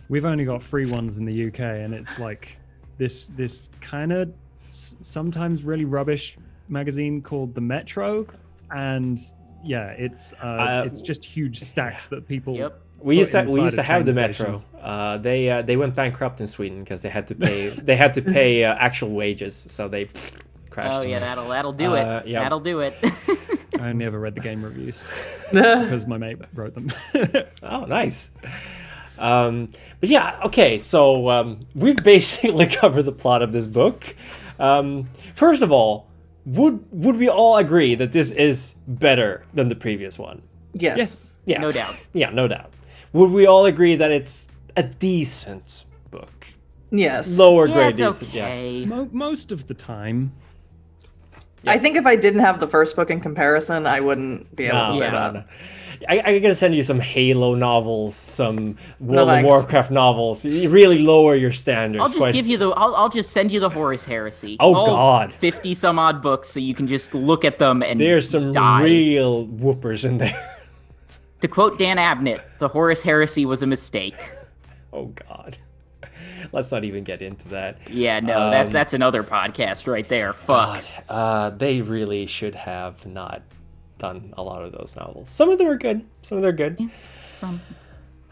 We've only got free ones in the UK, and it's like this kind of sometimes really rubbish magazine called The Metro, and yeah, it's just huge stacks that people. Yep. We used to inside of have the train metro. stations. They went bankrupt in Sweden because they had to pay actual wages, so they crashed. Oh yeah, that'll do it. yeah. That'll do it. I only ever read the game reviews because my mate wrote them. Oh, nice. But yeah, okay. So we've basically covered the plot of this book. First of all, would we all agree that this is better than the previous one? Yes. Yes. Yeah, No doubt. Yeah, no doubt. Would we all agree that it's a decent book? Yes. Lower Yeah, grade it's decent. okay. Most of the time. I think if I didn't have the first book in comparison, I wouldn't be able to say that. No. I gotta send you some Halo novels, some World of thanks. Warcraft novels. You really lower your standards. I'll just give you the. I'll just send you the Horus Heresy. Oh, All God. 50 some odd books, so you can just look at them and There's some die. real whoopers in there. To quote Dan Abnett, the Horus Heresy was a mistake. Oh God. Let's not even get into that. Yeah, no, that's another podcast right there. Fuck. They really should have not done a lot of those novels. Some of them are good. Some of them are good. Some,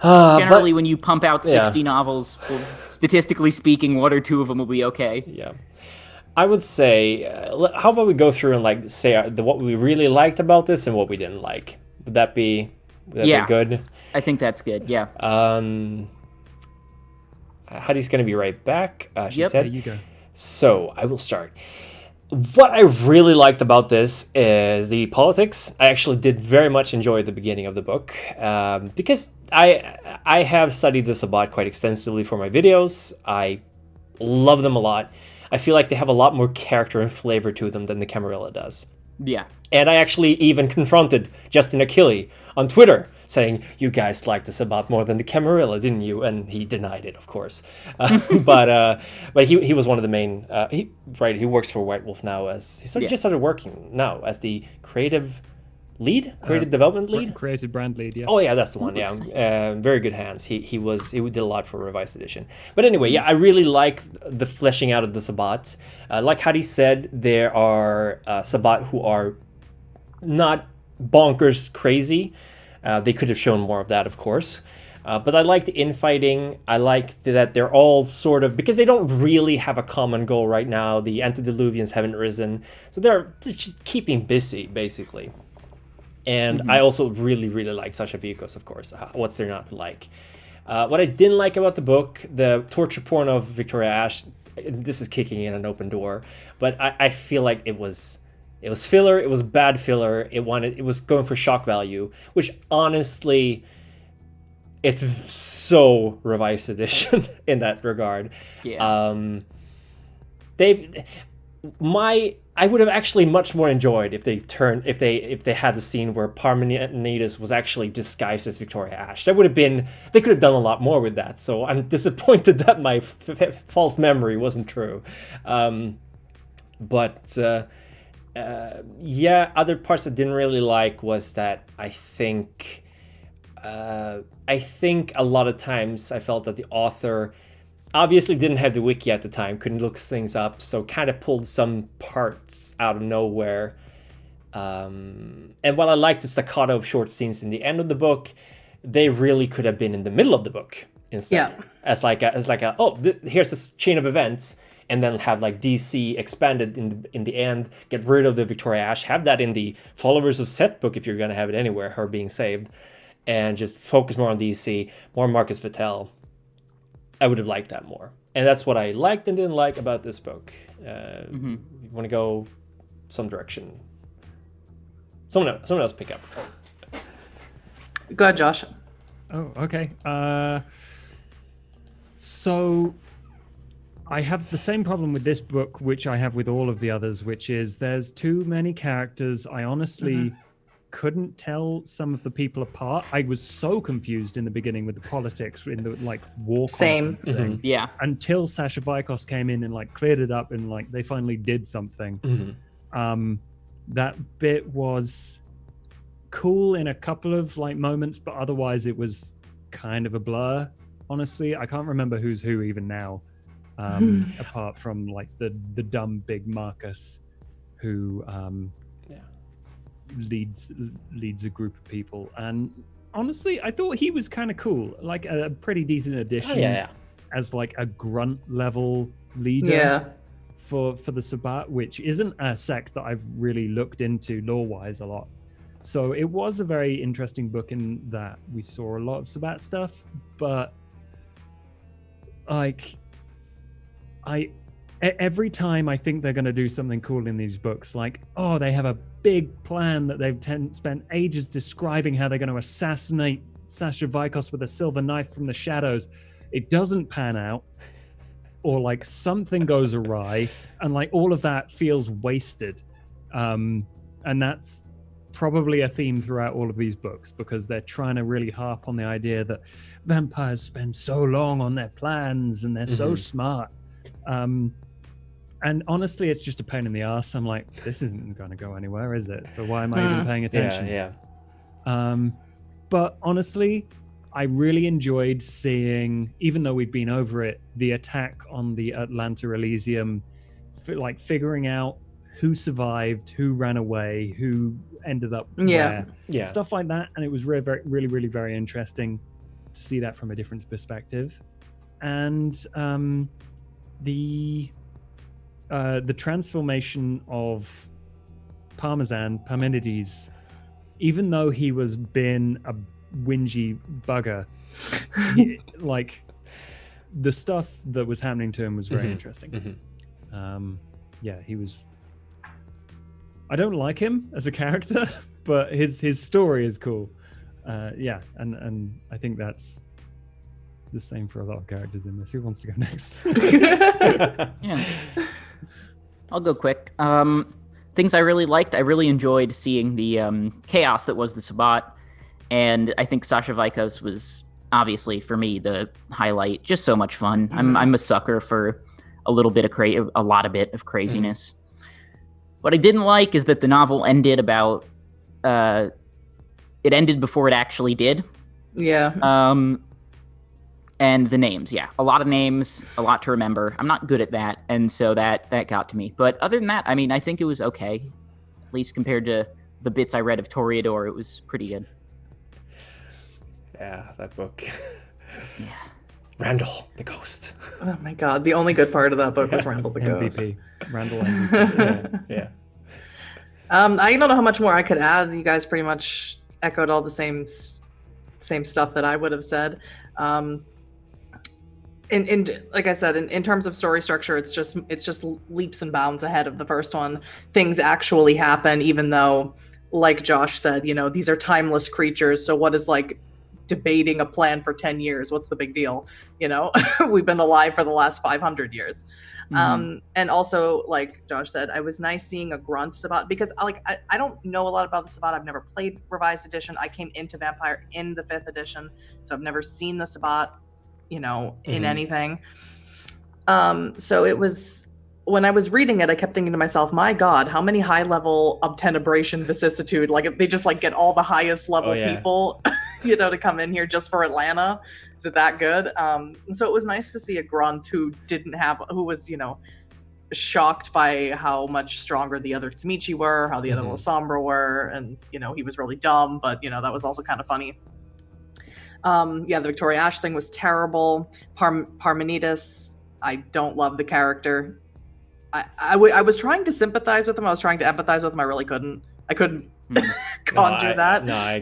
But- generally, when you pump out 60 Yeah. novels, well, statistically speaking, one or two of them will be okay. Yeah. I would say, how about we go through and like say what we really liked about this and what we didn't like? Would that be Yeah. good? I think that's good. Yeah. Huddy's going to be right back, she Yep. There said. you go. So I will start. What I really liked about this is the politics. I actually did very much enjoy the beginning of the book because I have studied the Sabbat quite extensively for my videos. I love them a lot. I feel like they have a lot more character and flavor to them than the Camarilla does. Yeah. And I actually even confronted Justin Achille on Twitter, saying, "You guys liked the Sabbat more than the Camarilla, didn't you?" And he denied it, of course. But he was one of the main. He works for White Wolf now just started working now as the creative development lead. Created brand lead, yeah. Oh yeah, that's the one. Yeah, very good hands. He did a lot for Revised Edition. But anyway, yeah, I really like the fleshing out of the Sabbat. Like Huddy said, there are Sabbat who are not bonkers crazy. They could have shown more of that, of course. But I like the infighting. I like that they're all sort of, because they don't really have a common goal right now. The antediluvians haven't risen, so they're just keeping busy, basically. And I also really, really like Sascha Vykos, of course. What's there not to like? What I didn't like about the book, the torture porn of Victoria Ash, this is kicking in an open door, but I feel like it was filler. It was bad filler. It was going for shock value, which honestly, it's so Revised Edition in that regard. Yeah. I would have actually much more enjoyed if they had the scene where Parmenides was actually disguised as Victoria Ash. They could have done a lot more with that. So I'm disappointed that my false memory wasn't true. Yeah, other parts I didn't really like was that I think a lot of times I felt that the author obviously didn't have the wiki at the time, couldn't look things up, so kind of pulled some parts out of nowhere. And while I like the staccato of short scenes in the end of the book, they really could have been in the middle of the book instead. Yeah. As here's this chain of events, and then have like DC expanded in the end, get rid of the Victoria Ash, have that in the Followers of Set book if you're gonna have it anywhere, her being saved, and just focus more on DC, more Marcus Vittel. I would have liked that more. And that's what I liked and didn't like about this book. Mm-hmm. You want to go some direction? Someone else pick up. Go ahead, Josh. Oh, okay. So I have the same problem with this book, which I have with all of the others, which is there's too many characters. I honestly couldn't tell some of the people apart. I was so confused in the beginning with the politics in the like war Same. conference thing. Yeah. Until Sascha Vykos came in and like cleared it up and like they finally did something. That bit was cool in a couple of like moments, but otherwise it was kind of a blur. Honestly, I can't remember who's who even now, apart from like the dumb big Marcus, who leads a group of people. And honestly, I thought he was kind of cool, like a pretty decent addition as like a grunt level leader for the Sabbat, which isn't a sect that I've really looked into lore-wise a lot. So it was a very interesting book in that we saw a lot of Sabbat stuff, but like every time I think they're going to do something cool in these books, like, oh, they have a big plan that they've spent ages describing how they're going to assassinate Sascha Vykos with a silver knife from the shadows. It doesn't pan out, or like something goes awry, and like all of that feels wasted. And that's probably a theme throughout all of these books, because they're trying to really harp on the idea that vampires spend so long on their plans and they're so smart. And honestly, it's just a pain in the ass. I'm like, this isn't going to go anywhere, is it? So why am I even paying attention? But honestly, I really enjoyed seeing, even though we'd been over it, the attack on the Atlanta Elysium, like figuring out who survived, who ran away, who ended up where, stuff like that. And it was really very interesting to see that from a different perspective. And the transformation of Parmenides, even though he was been a whingy bugger, like the stuff that was happening to him was very interesting. He was. I don't like him as a character, but his story is cool. And I think that's the same for a lot of characters in this. Who wants to go next? I'll go quick. Things I really liked. I really enjoyed seeing the chaos that was the Sabbat, and I think Sascha Vykos was obviously for me the highlight. Just so much fun. I'm a sucker for a lot of craziness. What I didn't like is that the novel ended about. It ended before it actually did. And the names, a lot of names, a lot to remember. I'm not good at that, and so that got to me. But other than that, I mean, I think it was okay. At least compared to the bits I read of Toreador, it was pretty good. Yeah, that book. Randall, the ghost. Oh my god, the only good part of that book was Randall the ghost. MVP. Randall MVP. I don't know how much more I could add. You guys pretty much echoed all the same stuff that I would have said. In like I said, in terms of story structure, it's just leaps and bounds ahead of the first one. Things actually happen, even though, like Josh said, these are timeless creatures. So what is like debating a plan for 10 years? What's the big deal? We've been alive for the last 500 years. And also, like Josh said, I was nice seeing a grunt Sabbat, because I don't know a lot about the Sabbat. I've never played Revised Edition. I came into Vampire in the 5th edition, so I've never seen the Sabbat, in anything. So it was, when I was reading it, I kept thinking to myself, my God, how many high level obtenebration vicissitude, like if they just like get all the highest level people, to come in here just for Atlanta. Is it that good? And so it was nice to see a grunt who was, shocked by how much stronger the other Tzimisce were, how the other Lasombra were, and, he was really dumb, but, that was also kind of funny. The Victoria Ash thing was terrible. Parmenides, I don't love the character. I was trying to sympathize with him. I was trying to empathize with him. I really couldn't. I couldn't conjure that. No, I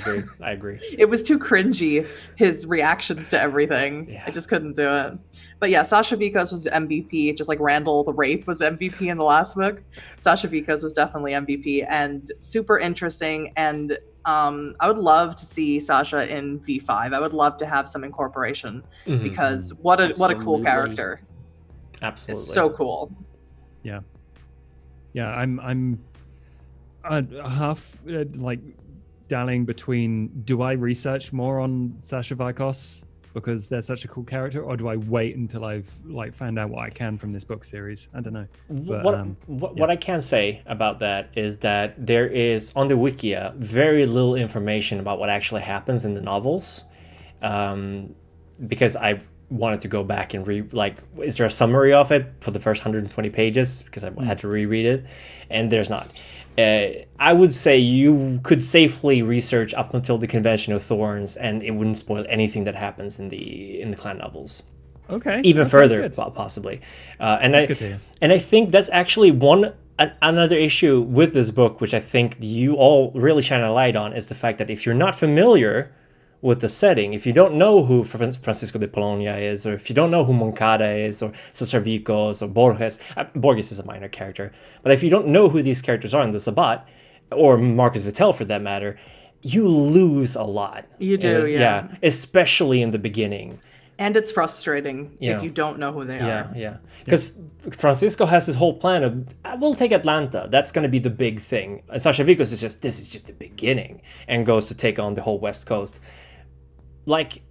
agree. It was too cringy, his reactions to everything. Yeah. I just couldn't do it. But yeah, Sascha Vykos was MVP, just like Randall the Rape was MVP in the last book. Sascha Vykos was definitely MVP and super interesting. And I would love to see Sascha in V5. I would love to have some incorporation because what a cool Absolutely. character. Absolutely. It's so cool. Yeah, I'm half like dallying between, do I research more on Sascha Vykos because they're such a cool character, or do I wait until I've like found out what I can from this book series? I don't know. But, what I can say about that is that there is on the Wikia very little information about what actually happens in the novels, because I wanted to go back and read, like, is there a summary of it for the first 120 pages, because I had to reread it, and there's not. I would say you could safely research up until the Convention of Thorns, and it wouldn't spoil anything that happens in the clan novels. okay, Even okay, further, good. possibly. That's good to hear. And I think that's actually another issue with this book, which I think you all really shine a light on, is the fact that if you're not familiar with the setting, if you don't know who Francisco de Polonia is, or if you don't know who Moncada is, or Sascha Vykos, or Borges is a minor character, but if you don't know who these characters are in the Sabbat, or Marcus Vitel for that matter, you lose a lot. You do, yeah. Especially in the beginning. And it's frustrating Yeah. if you don't know who they are. Yeah. Because Francisco has his whole plan of, we'll take Atlanta. That's going to be the big thing. And Sascha Vykos this is just the beginning, and goes to take on the whole West Coast. Like,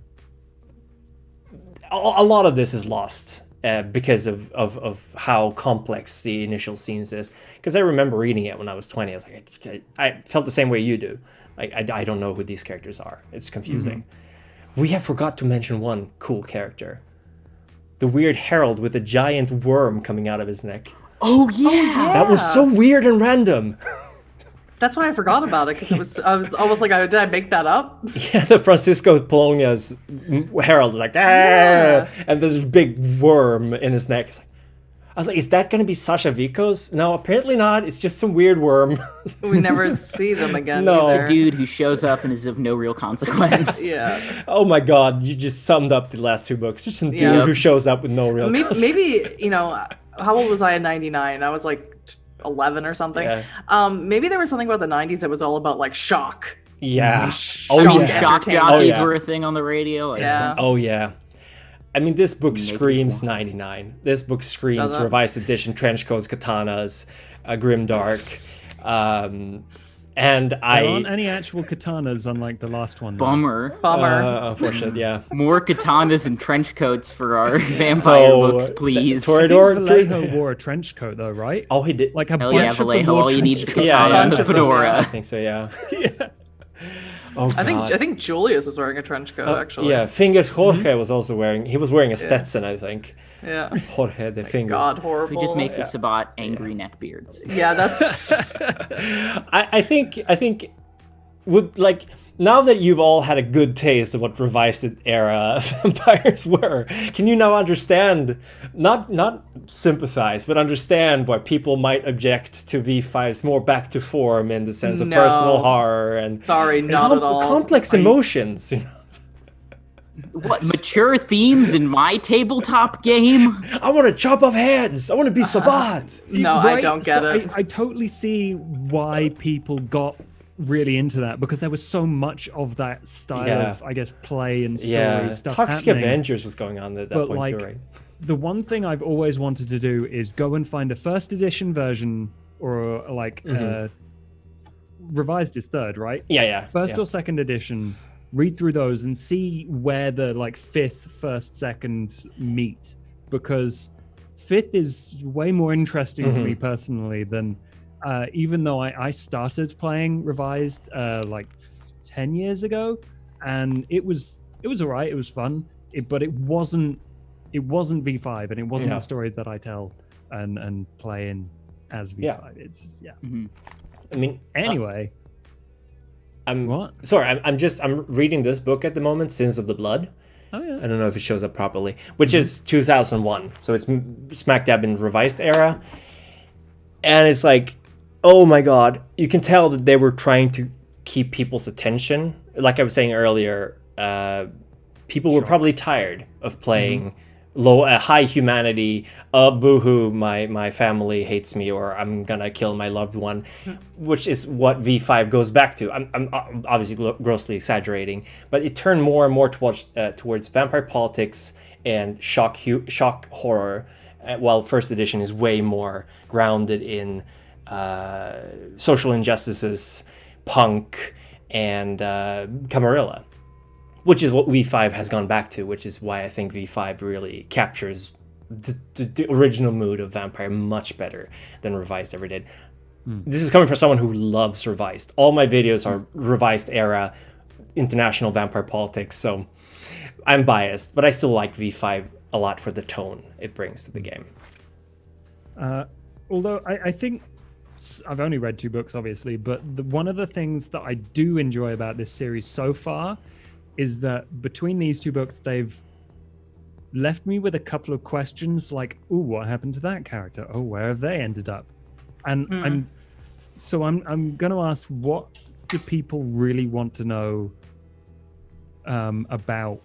a lot of this is lost because of how complex the initial scenes is. Because I remember reading it when I was 20. I was like, I felt the same way you do. Like, I don't know who these characters are. It's confusing. We have forgot to mention one cool character. The weird herald with a giant worm coming out of his neck. Oh yeah. That was so weird and random. That's why I forgot about it, because I was almost like, did I make that up? Yeah, the Francisco Polonia's herald, like, and there's a big worm in his neck. I was like, is that going to be Sascha Vykos? No, apparently not. It's just some weird worm. We never see them again. No. either. The dude who shows up and is of no real consequence. Yeah. Oh my god, you just summed up the last two books. Just some dude Yeah. who shows up with no real Maybe, how old was I in 99? I was like 11 or something. Yeah. Maybe there was something about the 90s that was all about like shock. Yeah. Shock Oh, yeah. Shock entertainment. jockeys yeah. were a thing on the radio. Yeah. Oh yeah. I mean, this book Maybe screams 99. This book screams Does it? revised edition, trench coats, katanas, grimdark. And There aren't any actual katanas unlike the last one. though. Bummer. Bummer. Unfortunately, yeah. More katanas and trench coats for our vampire So, books, please. I think Toreador. Vallejo wore a trench coat though, right? Oh, he did. Like a Hell bunch yeah, of them Vallejo. wore All you need is a trench katana Yeah, and yeah. a fedora. I think so, yeah. coats. Oh, I God. think Julius was wearing a trench coat, actually. Yeah, Fingers Jorge was also wearing. He was wearing a Stetson, I think. Yeah. Jorge de Fingers. God, We horrible. just make the Sabbat angry neckbeards. Yeah, that's. I think would like now that you've all had a good taste of what revised era vampires were, can you now understand, not sympathize, but understand why people might object to V5's more back to form in the sense of No. personal horror and Sorry, not at all. complex emotions, you know? What, mature themes in my tabletop game? I want to chop off heads. I want to be Sabbat. No, I don't get it. I totally see why people got really into that, because there was so much of that style Yeah. of, I guess, play and story Yeah, stuff Toxic happening. Avengers was going on at that But point like, too, right? the one thing I've always wanted to do is go and find a first edition version, or like revised is third, right? Yeah. First yeah. or second edition, read through those and see where the like fifth, first, second meet, because fifth is way more interesting to me personally than even though I started playing revised like 10 years ago, and it was all right, it was fun, but it wasn't V5, and it wasn't Yeah. the stories that I tell and play in as V5. Yeah. It's just, yeah. I mean, Anyway, I'm what? sorry. I'm reading this book at the moment, Sins of the Blood. Oh yeah. I don't know if it shows up properly, which is 2001. So it's smack dab in revised era, and it's like oh my god, you can tell that they were trying to keep people's attention. Like I was saying earlier, people were probably tired of playing high humanity, boohoo, my family hates me, or I'm gonna kill my loved one, which is what V5 goes back to. I'm obviously grossly exaggerating, but it turned more and more towards vampire politics and shock horror, while first edition is way more grounded in social injustices, punk, and Camarilla, which is what V5 has gone back to, which is why I think V5 really captures the original mood of vampire much better than Revised ever did. This is coming from someone who loves Revised. All my videos are Revised era, international vampire politics, so I'm biased, but I still like V5 a lot for the tone it brings to the game. Although I think I've only read 2 books, obviously, but one of the things that I do enjoy about this series so far is that between these 2 books, they've left me with a couple of questions like, ooh, what happened to that character? Oh, where have they ended up? And I'm going to ask, what do people really want to know about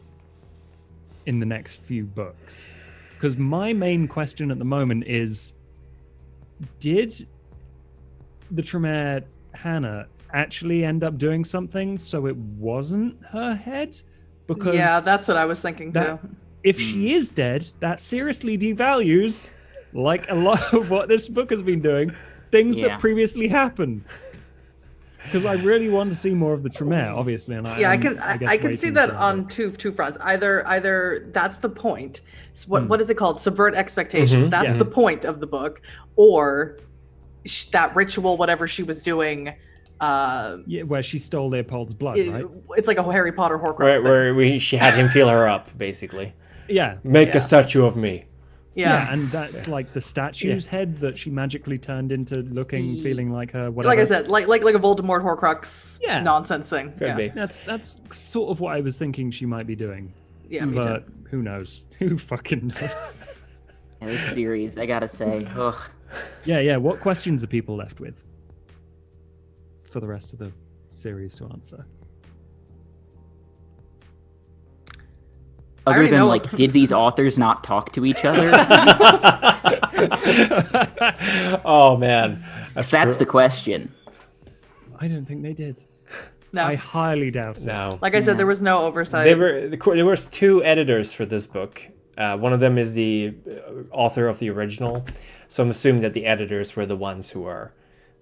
in the next few books? Because my main question at the moment is, did the Tremere Hannah actually end up doing something so it wasn't her head? Because yeah, that's what I was thinking too. If she is dead, that seriously devalues, like a lot of what this book has been doing, things that previously happened. Because I really want to see more of the Tremere, obviously, and I can see that on two fronts. Either that's the point. What is it called? Subvert expectations. That's the point of the book, or that ritual, whatever she was doing. Where she stole Leopold's blood, right? It's like a Harry Potter Horcrux where she had him feel her up, basically. Yeah. Make a statue of me. Yeah, and that's like the statue's head that she magically turned into looking, feeling like her. Whatever. Like I said, like a Voldemort Horcrux nonsense thing. Could be. That's sort of what I was thinking she might be doing. Yeah, but who knows? Who fucking knows? This series, I gotta say, ugh. Yeah. What questions are people left with for the rest of the series to answer? Other than, like, did these authors not talk to each other? Oh, man. That's the question. I don't think they did. No. I highly doubt it. No. Like I said, there was no oversight. There was 2 editors for this book. One of them is the author of the original. So I'm assuming that the editors were the ones who are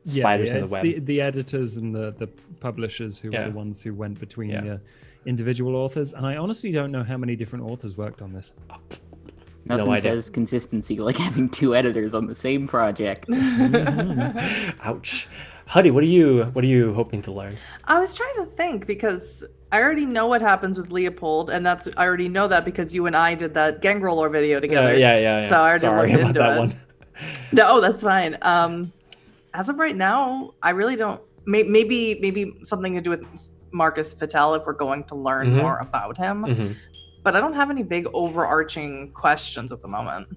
spiders in the web. The editors and the publishers who were the ones who went between the individual authors. And I honestly don't know how many different authors worked on this. Nothing says consistency like having 2 editors on the same project. Ouch. Huddy, what are you hoping to learn? I was trying to think, because I already know what happens with Leopold, and I already know that because you and I did that Gangrel lore video together. Yeah. So I already Sorry looked about into that it. one. No, that's fine. As of right now, I really don't. Maybe something to do with Marcus Vitel if we're going to learn more about him. But I don't have any big overarching questions at the moment.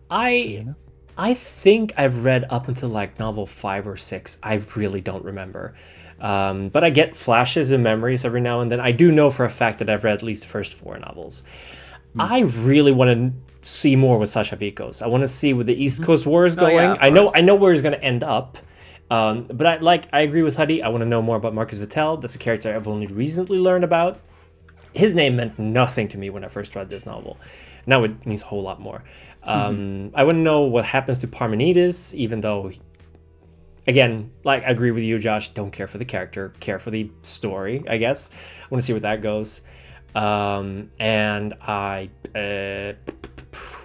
I think I've read up until like novel 5 or 6. I really don't remember. But I get flashes and memories every now and then. I do know for a fact that I've read at least the first 4 novels. I really want to see more with Sascha Vykos. I want to see where the East Coast War is going. I know where he's going to end up. But I agree with Huddy. I want to know more about Marcus Vitel. That's a character I've only recently learned about. His name meant nothing to me when I first read this novel. Now it means a whole lot more. I want to know what happens to Parmenides, even though, again, like, I agree with you, Josh, don't care for the character, care for the story, I guess. I want to see where that goes. And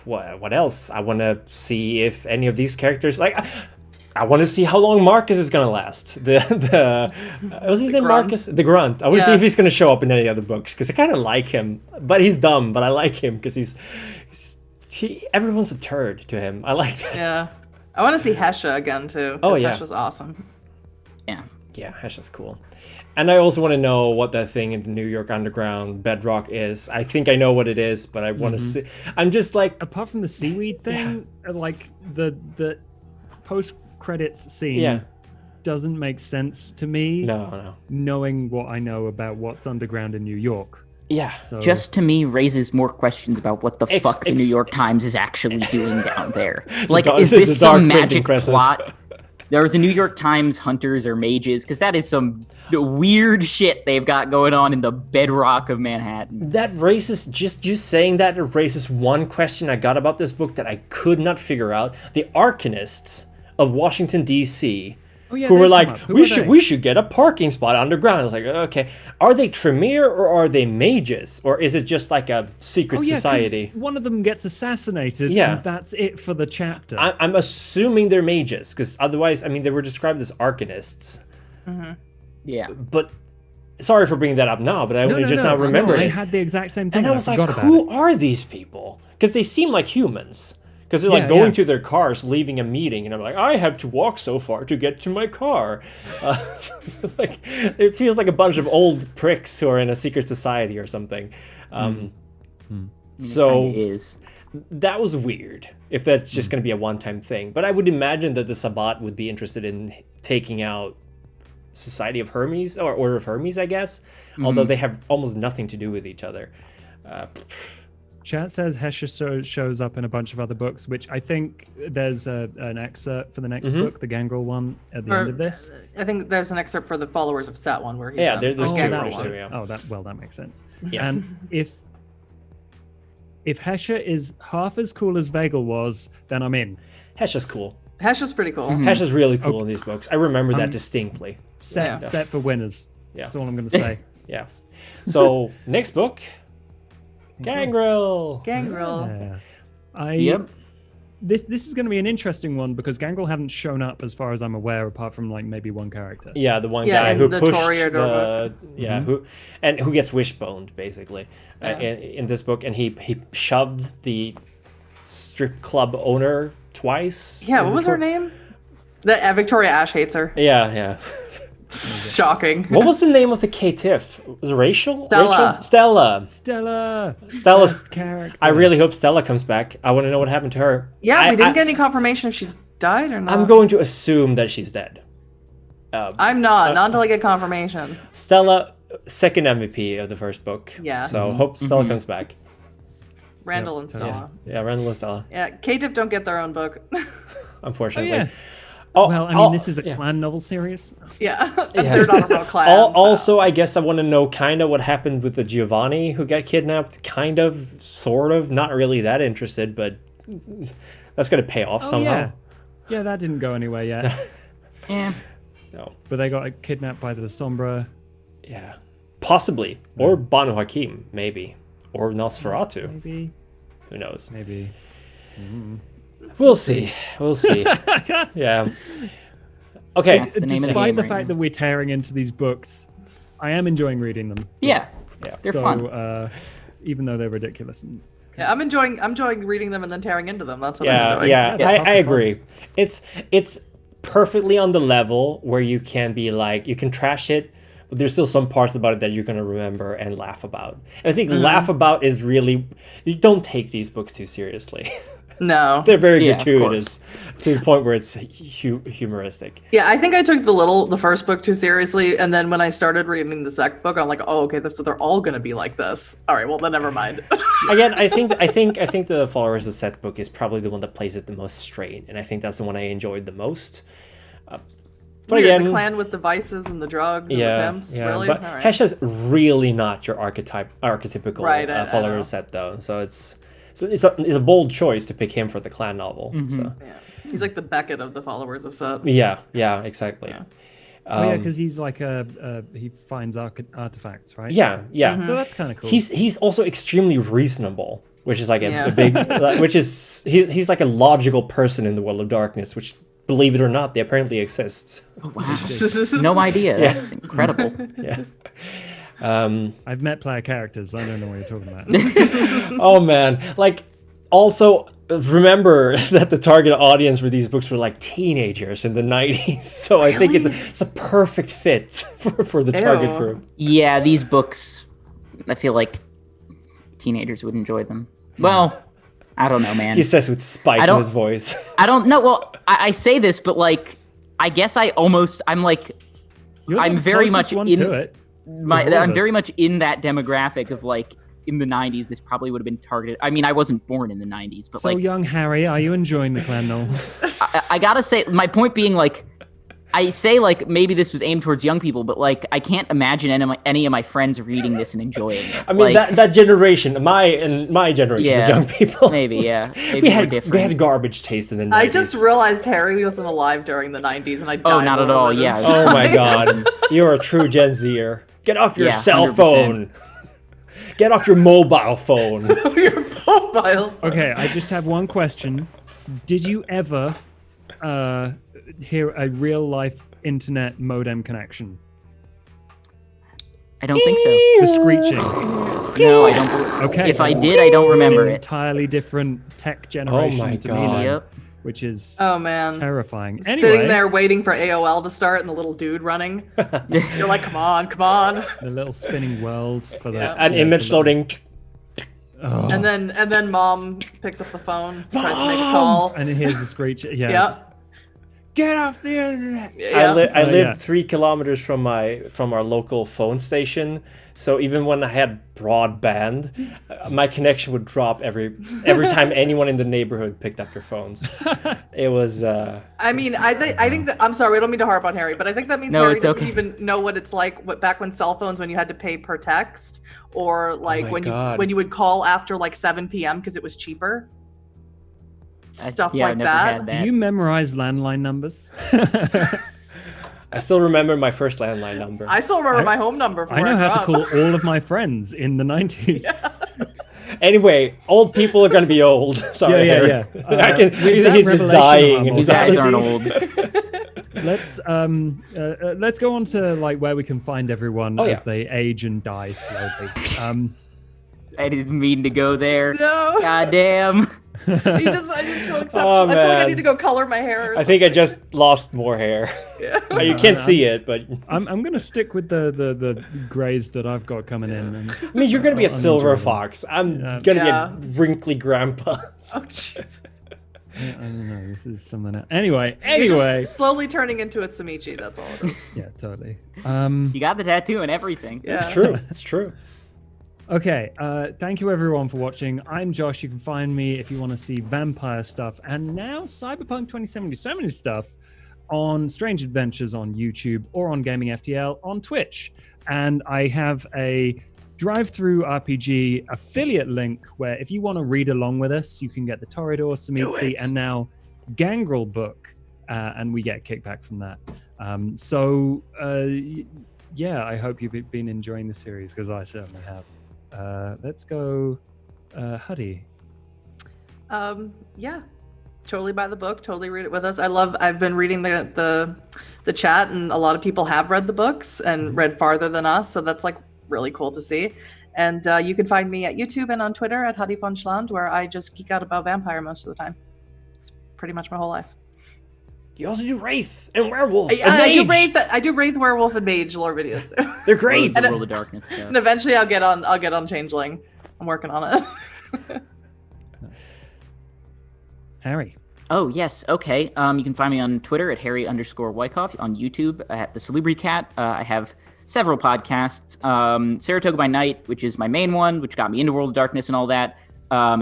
what else? I want to see if any of these characters, like, I want to see how long Marcus is going to last. What's his name? Marcus? The Grunt. I want to see if he's going to show up in any other books, because I kind of like him. But he's dumb, but I like him because everyone's a turd to him. I like that. Yeah. I want to see Hesha again, too. Oh, yeah. Hesha's awesome. Yeah. Yeah, Hesha's cool. And I also want to know what that thing in the New York Underground bedrock is. I think I know what it is, but I want to see. I'm just like... Apart from the seaweed thing, like the post credits scene Yeah. doesn't make sense to me. No. Knowing what I know about what's underground in New York. Yeah. So Just to me raises more questions about what the fuck the New York Times is actually doing down there. Like, dark- is the this dark some printing magic presses. plot? There the New York Times hunters or mages, because that is some weird shit they've got going on in the bedrock of Manhattan. That raises just saying that, it raises one question I got about this book that I could not figure out. The Arcanists of Washington D.C. Oh, yeah, who they were come like, up. Who we are should they? we should get a parking spot underground. I was like, okay, are they Tremere or are they mages, or is it just like a secret Oh, yeah, 'cause society? one of them gets assassinated, Yeah. and that's it for the chapter. I'm assuming they're mages, because otherwise, I mean, they were described as Arcanists. Yeah. But sorry for bringing that up now, but I only just now remembered I it. had the exact same thing. And I was like, forgot about who it. are these people? Because they seem like humans. Because they're like Yeah, going yeah. to their cars, leaving a meeting, and I'm like, I have to walk so far to get to my car. Like, it feels like a bunch of old pricks who are in a secret society or something. So It is. that was weird. If that's just going to be a one-time thing, but I would imagine that the Sabbat would be interested in taking out Society of Hermes or Order of Hermes, I guess. Although they have almost nothing to do with each other. Chat says Hesha shows up in a bunch of other books, which I think there's an excerpt for the next book, the Gangrel one, at the end of this. I think there's an excerpt for the Followers of Set one where he's Yeah, there's two. Gangrel There's one. two, yeah. Oh, that makes sense. Yeah. And if Hesha is half as cool as Vagel was, then I'm in. Hesha's cool. Hesha's pretty cool. Hesha's really cool in these books. I remember that distinctly. Set Yeah. set for winners. Yeah. That's all I'm going to say. Yeah. So next book, Gangrel. Gangrel. Yeah. Yep. This is going to be an interesting one because Gangrel haven't shown up as far as I'm aware, apart from like maybe one character. Yeah, the one Yeah, guy and who the pushed Toreador the who gets wishboned basically in this book, and he shoved the strip club owner twice. Yeah, in what the was her tor- name? Victoria Ash hates her. Yeah. Shocking. What was the name of the caitiff? Was it Rachel? Stella. Rachel? Stella. Stella's best character. I really hope Stella comes back. I want to know what happened to her. Yeah, we didn't get any confirmation if she died or not. I'm going to assume that she's dead. I'm not until I get confirmation. Stella, second MVP of the first book. Yeah. So hope Stella comes back. Randall and totally. Stella. Yeah, Randall and Stella. Yeah, K-Tip don't get their own book. Unfortunately. yeah. Oh, Well, I mean, this is a yeah. clan novel series. yeah, they're not a real class. Also, I guess I want to know kind of what happened with the Giovanni who got kidnapped. Kind of, sort of. Not really that interested, but that's going to pay off somehow. Yeah, that didn't go anywhere yet. Yeah. No. But they got kidnapped by the Sombra. Yeah. Possibly. Or Banu Haqim, maybe. Or Nosferatu. Maybe. Who knows? Maybe. We'll see. We'll see. Yeah. Okay. That's the name of the Despite game the right fact now. that we're tearing into these books, I am enjoying reading them. Yeah. Yeah. They're so, fun. Even though they're ridiculous. And Yeah, I'm enjoying reading them and then tearing into them. That's what I'm Yeah, enjoying. yeah, Yeah, I it's agree. It's perfectly on the level where you can be like, you can trash it, but there's still some parts about it that you're gonna remember and laugh about. And I think laugh about is really, you don't take these books too seriously. No. They're very Yeah, of gratuitous to the point where it's humoristic. Yeah, I think I took the first book too seriously, and then when I started reading the second book, I'm like, oh, okay, so they're all gonna be like this. All right, well then never mind. Again, I think the Followers of Set book is probably the one that plays it the most straight, and I think that's the one I enjoyed the most. But Weird, again, the clan with the vices and the drugs and the pimps, really? But All right. Hesha's really not your archetypical Right, I follower know. set though, so it's a bold choice to pick him for the clan novel. So Yeah. He's like the Beckett of the Followers of Set. yeah, exactly. because he's like he finds artifacts, right? Yeah. So that's kind of cool. He's also extremely reasonable, which is like Yeah. a big, he's like a logical person in the world of darkness, which, believe it or not, they apparently exists. Oh, wow. No idea. That's incredible. Yeah. I've met player characters. I don't know what you're talking about. Oh man, like also remember that the target audience for these books were like teenagers in the 90s, so I think it's a perfect fit for the target Ew. group. Yeah, these books, I feel like teenagers would enjoy them. Well, I don't know, man. He says with spite in his voice. I don't know. Well, I say this, but like, I guess I'm like, You're I'm the very closest much one in to it. I'm very much in that demographic of like, in the 90s, this probably would have been targeted. I mean, I wasn't born in the 90s, but So like, young Harry, are you enjoying the clan novels? I gotta say, my point being like, I say like maybe this was aimed towards young people, but like I can't imagine any of my friends reading this and enjoying it. I mean, like, that generation, my generation of young people. Maybe, yeah. Maybe we we're had different. garbage taste in the 90s. I just realized Harry wasn't alive during the 90s, and I died. Oh, not at all. Yeah. Oh my god, you're a true Gen Zer. Get off your cell 100%. phone. Get off your mobile phone. Your mobile. Okay, I just have one question. Did you ever hear a real life internet modem connection? I don't think so. The screeching. No, I don't. Okay. If I did, I don't remember it. Entirely different tech generation my to God. me, Yep. which is Oh man. terrifying. Sitting Anyway, there waiting for AOL to start and the little dude running. You're like, come on, come on. the little spinning worlds for the Yeah. An image loading. Oh. And then mom picks up the phone, tries to make a call. And here's the screech. Yeah. Yep. Get off the internet. Yeah. I lived yeah. 3 kilometers from our local phone station, so even when I had broadband, my connection would drop every time anyone in the neighborhood picked up their phones. It was. I mean, I think that I'm sorry, I don't mean to harp on Harry, but I think that means No, Harry it's doesn't okay. even know what it's like back when cell phones, when you had to pay per text, or like my when God. you would call after like 7 p.m. because it was cheaper. Stuff yeah, I like never that. had that. Do you memorize landline numbers? I still remember my first landline number. I still remember my home number. From I know where how to grew up. call all of my friends in the 90s. Anyway, old people are gonna be old. Sorry, Yeah, Harry. yeah. I can, With that he's just revelation dying, of and our he's You guys mortality. aren't old. Let's go on to like where we can find everyone Oh, as yeah. they age and die slowly. I didn't mean to go there. No. God damn. I just feel exceptional. Oh, I feel like I man. need to go color my hair. or I think I just lost more hair. something. You can't see it, but I'm gonna stick with the grays that I've got coming in. And I mean, you're gonna be a I'll silver enjoy them. fox. I'm Yeah. gonna Yeah. be a wrinkly grandpa. Oh, Jesus. I don't know. This is something else. Anyway. You're just slowly turning into a Tzimisce, that's all it is. Yeah, totally. You got the tattoo and everything. Yeah. It's true. It's true. Okay, thank you everyone for watching. I'm Josh. You can find me if you want to see vampire stuff and now Cyberpunk 2077 stuff on Strange Adventures on YouTube or on Gaming FTL on Twitch. And I have a drive-through RPG affiliate link where if you want to read along with us, you can get the Toreador, Tzimisce, it. and now Gangrel book, and we get kickback from that. Yeah, I hope you've been enjoying the series because I certainly have. Let's go, Huddy. Yeah, totally buy the book, totally read it with us. I've been reading the chat, and a lot of people have read the books and read farther than us, so that's like really cool to see. And you can find me at YouTube and on Twitter at Huddyvonschland, where I just geek out about vampire most of the time. It's pretty much my whole life. You also do Wraith and Werewolf. and I do Mage. Wraith. I do Wraith, Werewolf, and Mage lore videos too. They're great. The World of Darkness stuff. And eventually, I'll get on Changeling. I'm working on it. Harry. Oh, yes. Okay. You can find me on Twitter at Harry_Wyckoff, on YouTube at the Salubri Cat. I have several podcasts. Saratoga by Night, which is my main one, which got me into World of Darkness and all that,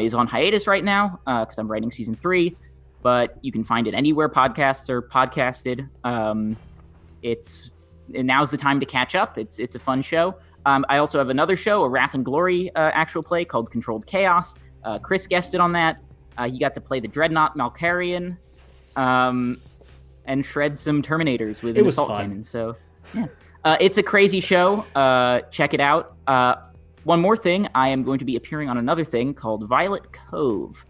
is on hiatus right now because I'm writing season 3. But you can find it anywhere podcasts are podcasted. Now's the time to catch up. It's a fun show. I also have another show, a Wrath and Glory actual play called Controlled Chaos. Chris guested on that. He got to play the Dreadnought Malkarian and shred some Terminators with an was assault fun. cannon. So, yeah. It's a crazy show. Check it out. One more thing, I am going to be appearing on another thing called Violet Cove.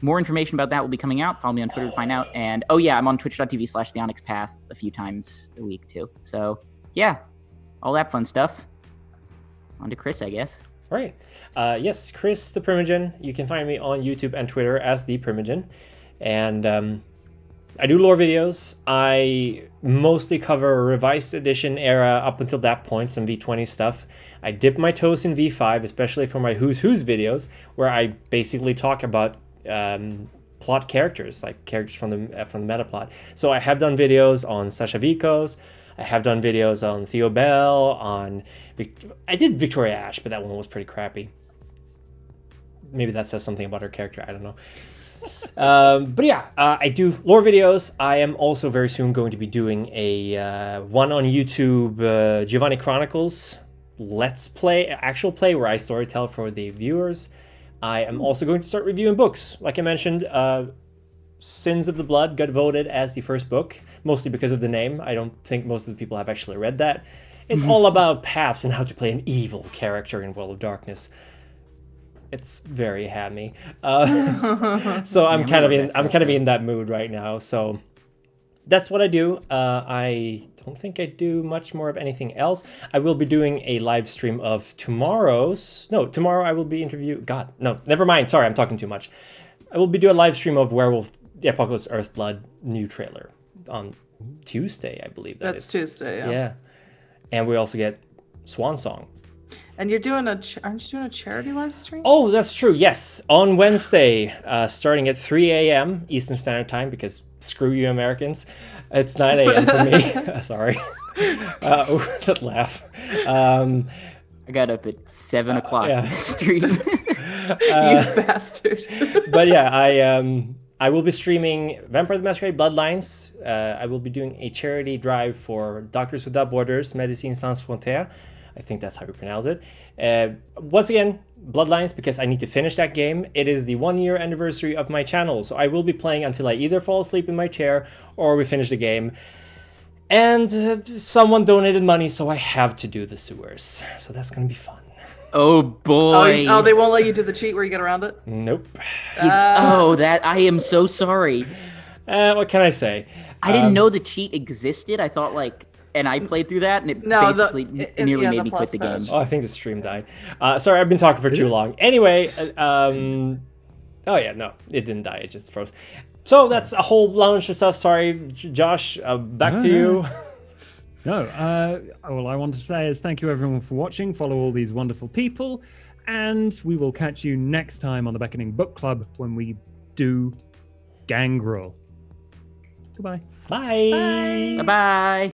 More information about that will be coming out. Follow me on Twitter to find out. And, oh yeah, I'm on twitch.tv/The Onyx Path a few times a week too. So, yeah, all that fun stuff. On to Chris, I guess. Right. Yes, Chris the Primogen. You can find me on YouTube and Twitter as the Primogen. And I do lore videos. I mostly cover revised edition era up until that point, some V20 stuff. I dip my toes in V5, especially for my Who's videos, where I basically talk about plot characters, like characters from the meta plot. So I have done videos on Sascha Vykos. I have done videos on Theo Bell. I did Victoria Ash, but that one was pretty crappy. Maybe that says something about her character. I don't know. But yeah, I do lore videos. I am also very soon going to be doing a one on YouTube, Giovanni Chronicles Let's Play, actual play where I storytell for the viewers. I am also going to start reviewing books. Like I mentioned, Sins of the Blood got voted as the first book, mostly because of the name. I don't think most of the people have actually read that. It's all about paths and how to play an evil character in World of Darkness. It's very hammy. So I'm kind of in that mood right now. So that's what I do. I don't think I do much more of anything else. I will be doing a live stream of tomorrow I will be never mind. Sorry, I'm talking too much. I will be doing a live stream of Werewolf, the Apocalypse Earthblood new trailer on Tuesday, I believe That's Tuesday, yeah. Yeah. And we also get Swan Song. And you're doing aren't you doing a charity live stream? Oh, that's true. Yes, on Wednesday, starting at 3 a.m. Eastern Standard Time, because screw you Americans. It's 9 a.m. for me. Sorry. That laugh. I got up at 7 o'clock yeah. to stream. You bastard. But yeah, I will be streaming Vampire the Masquerade Bloodlines. I will be doing a charity drive for Doctors Without Borders, Médecins Sans Frontières. I think that's how you pronounce it. Once again, Bloodlines, because I need to finish that game. It is the 1-year anniversary of my channel, so I will be playing until I either fall asleep in my chair or we finish the game. And someone donated money, so I have to do the sewers. So that's going to be fun. Oh boy. Oh, they won't let you do the cheat where you get around it? Nope. I am so sorry. What can I say? I didn't know the cheat existed. I thought and I played through that, and it basically nearly made me quit the game. Oh, I think the stream died. Sorry, I've been talking for too long. Anyway, oh yeah, no, it didn't die. It just froze. So that's a whole bunch of stuff. Sorry, Josh, back to you. No, all I want to say is thank you everyone for watching. Follow all these wonderful people, and we will catch you next time on the Beckoning Book Club when we do Gangrel. Goodbye. Bye. Bye-bye.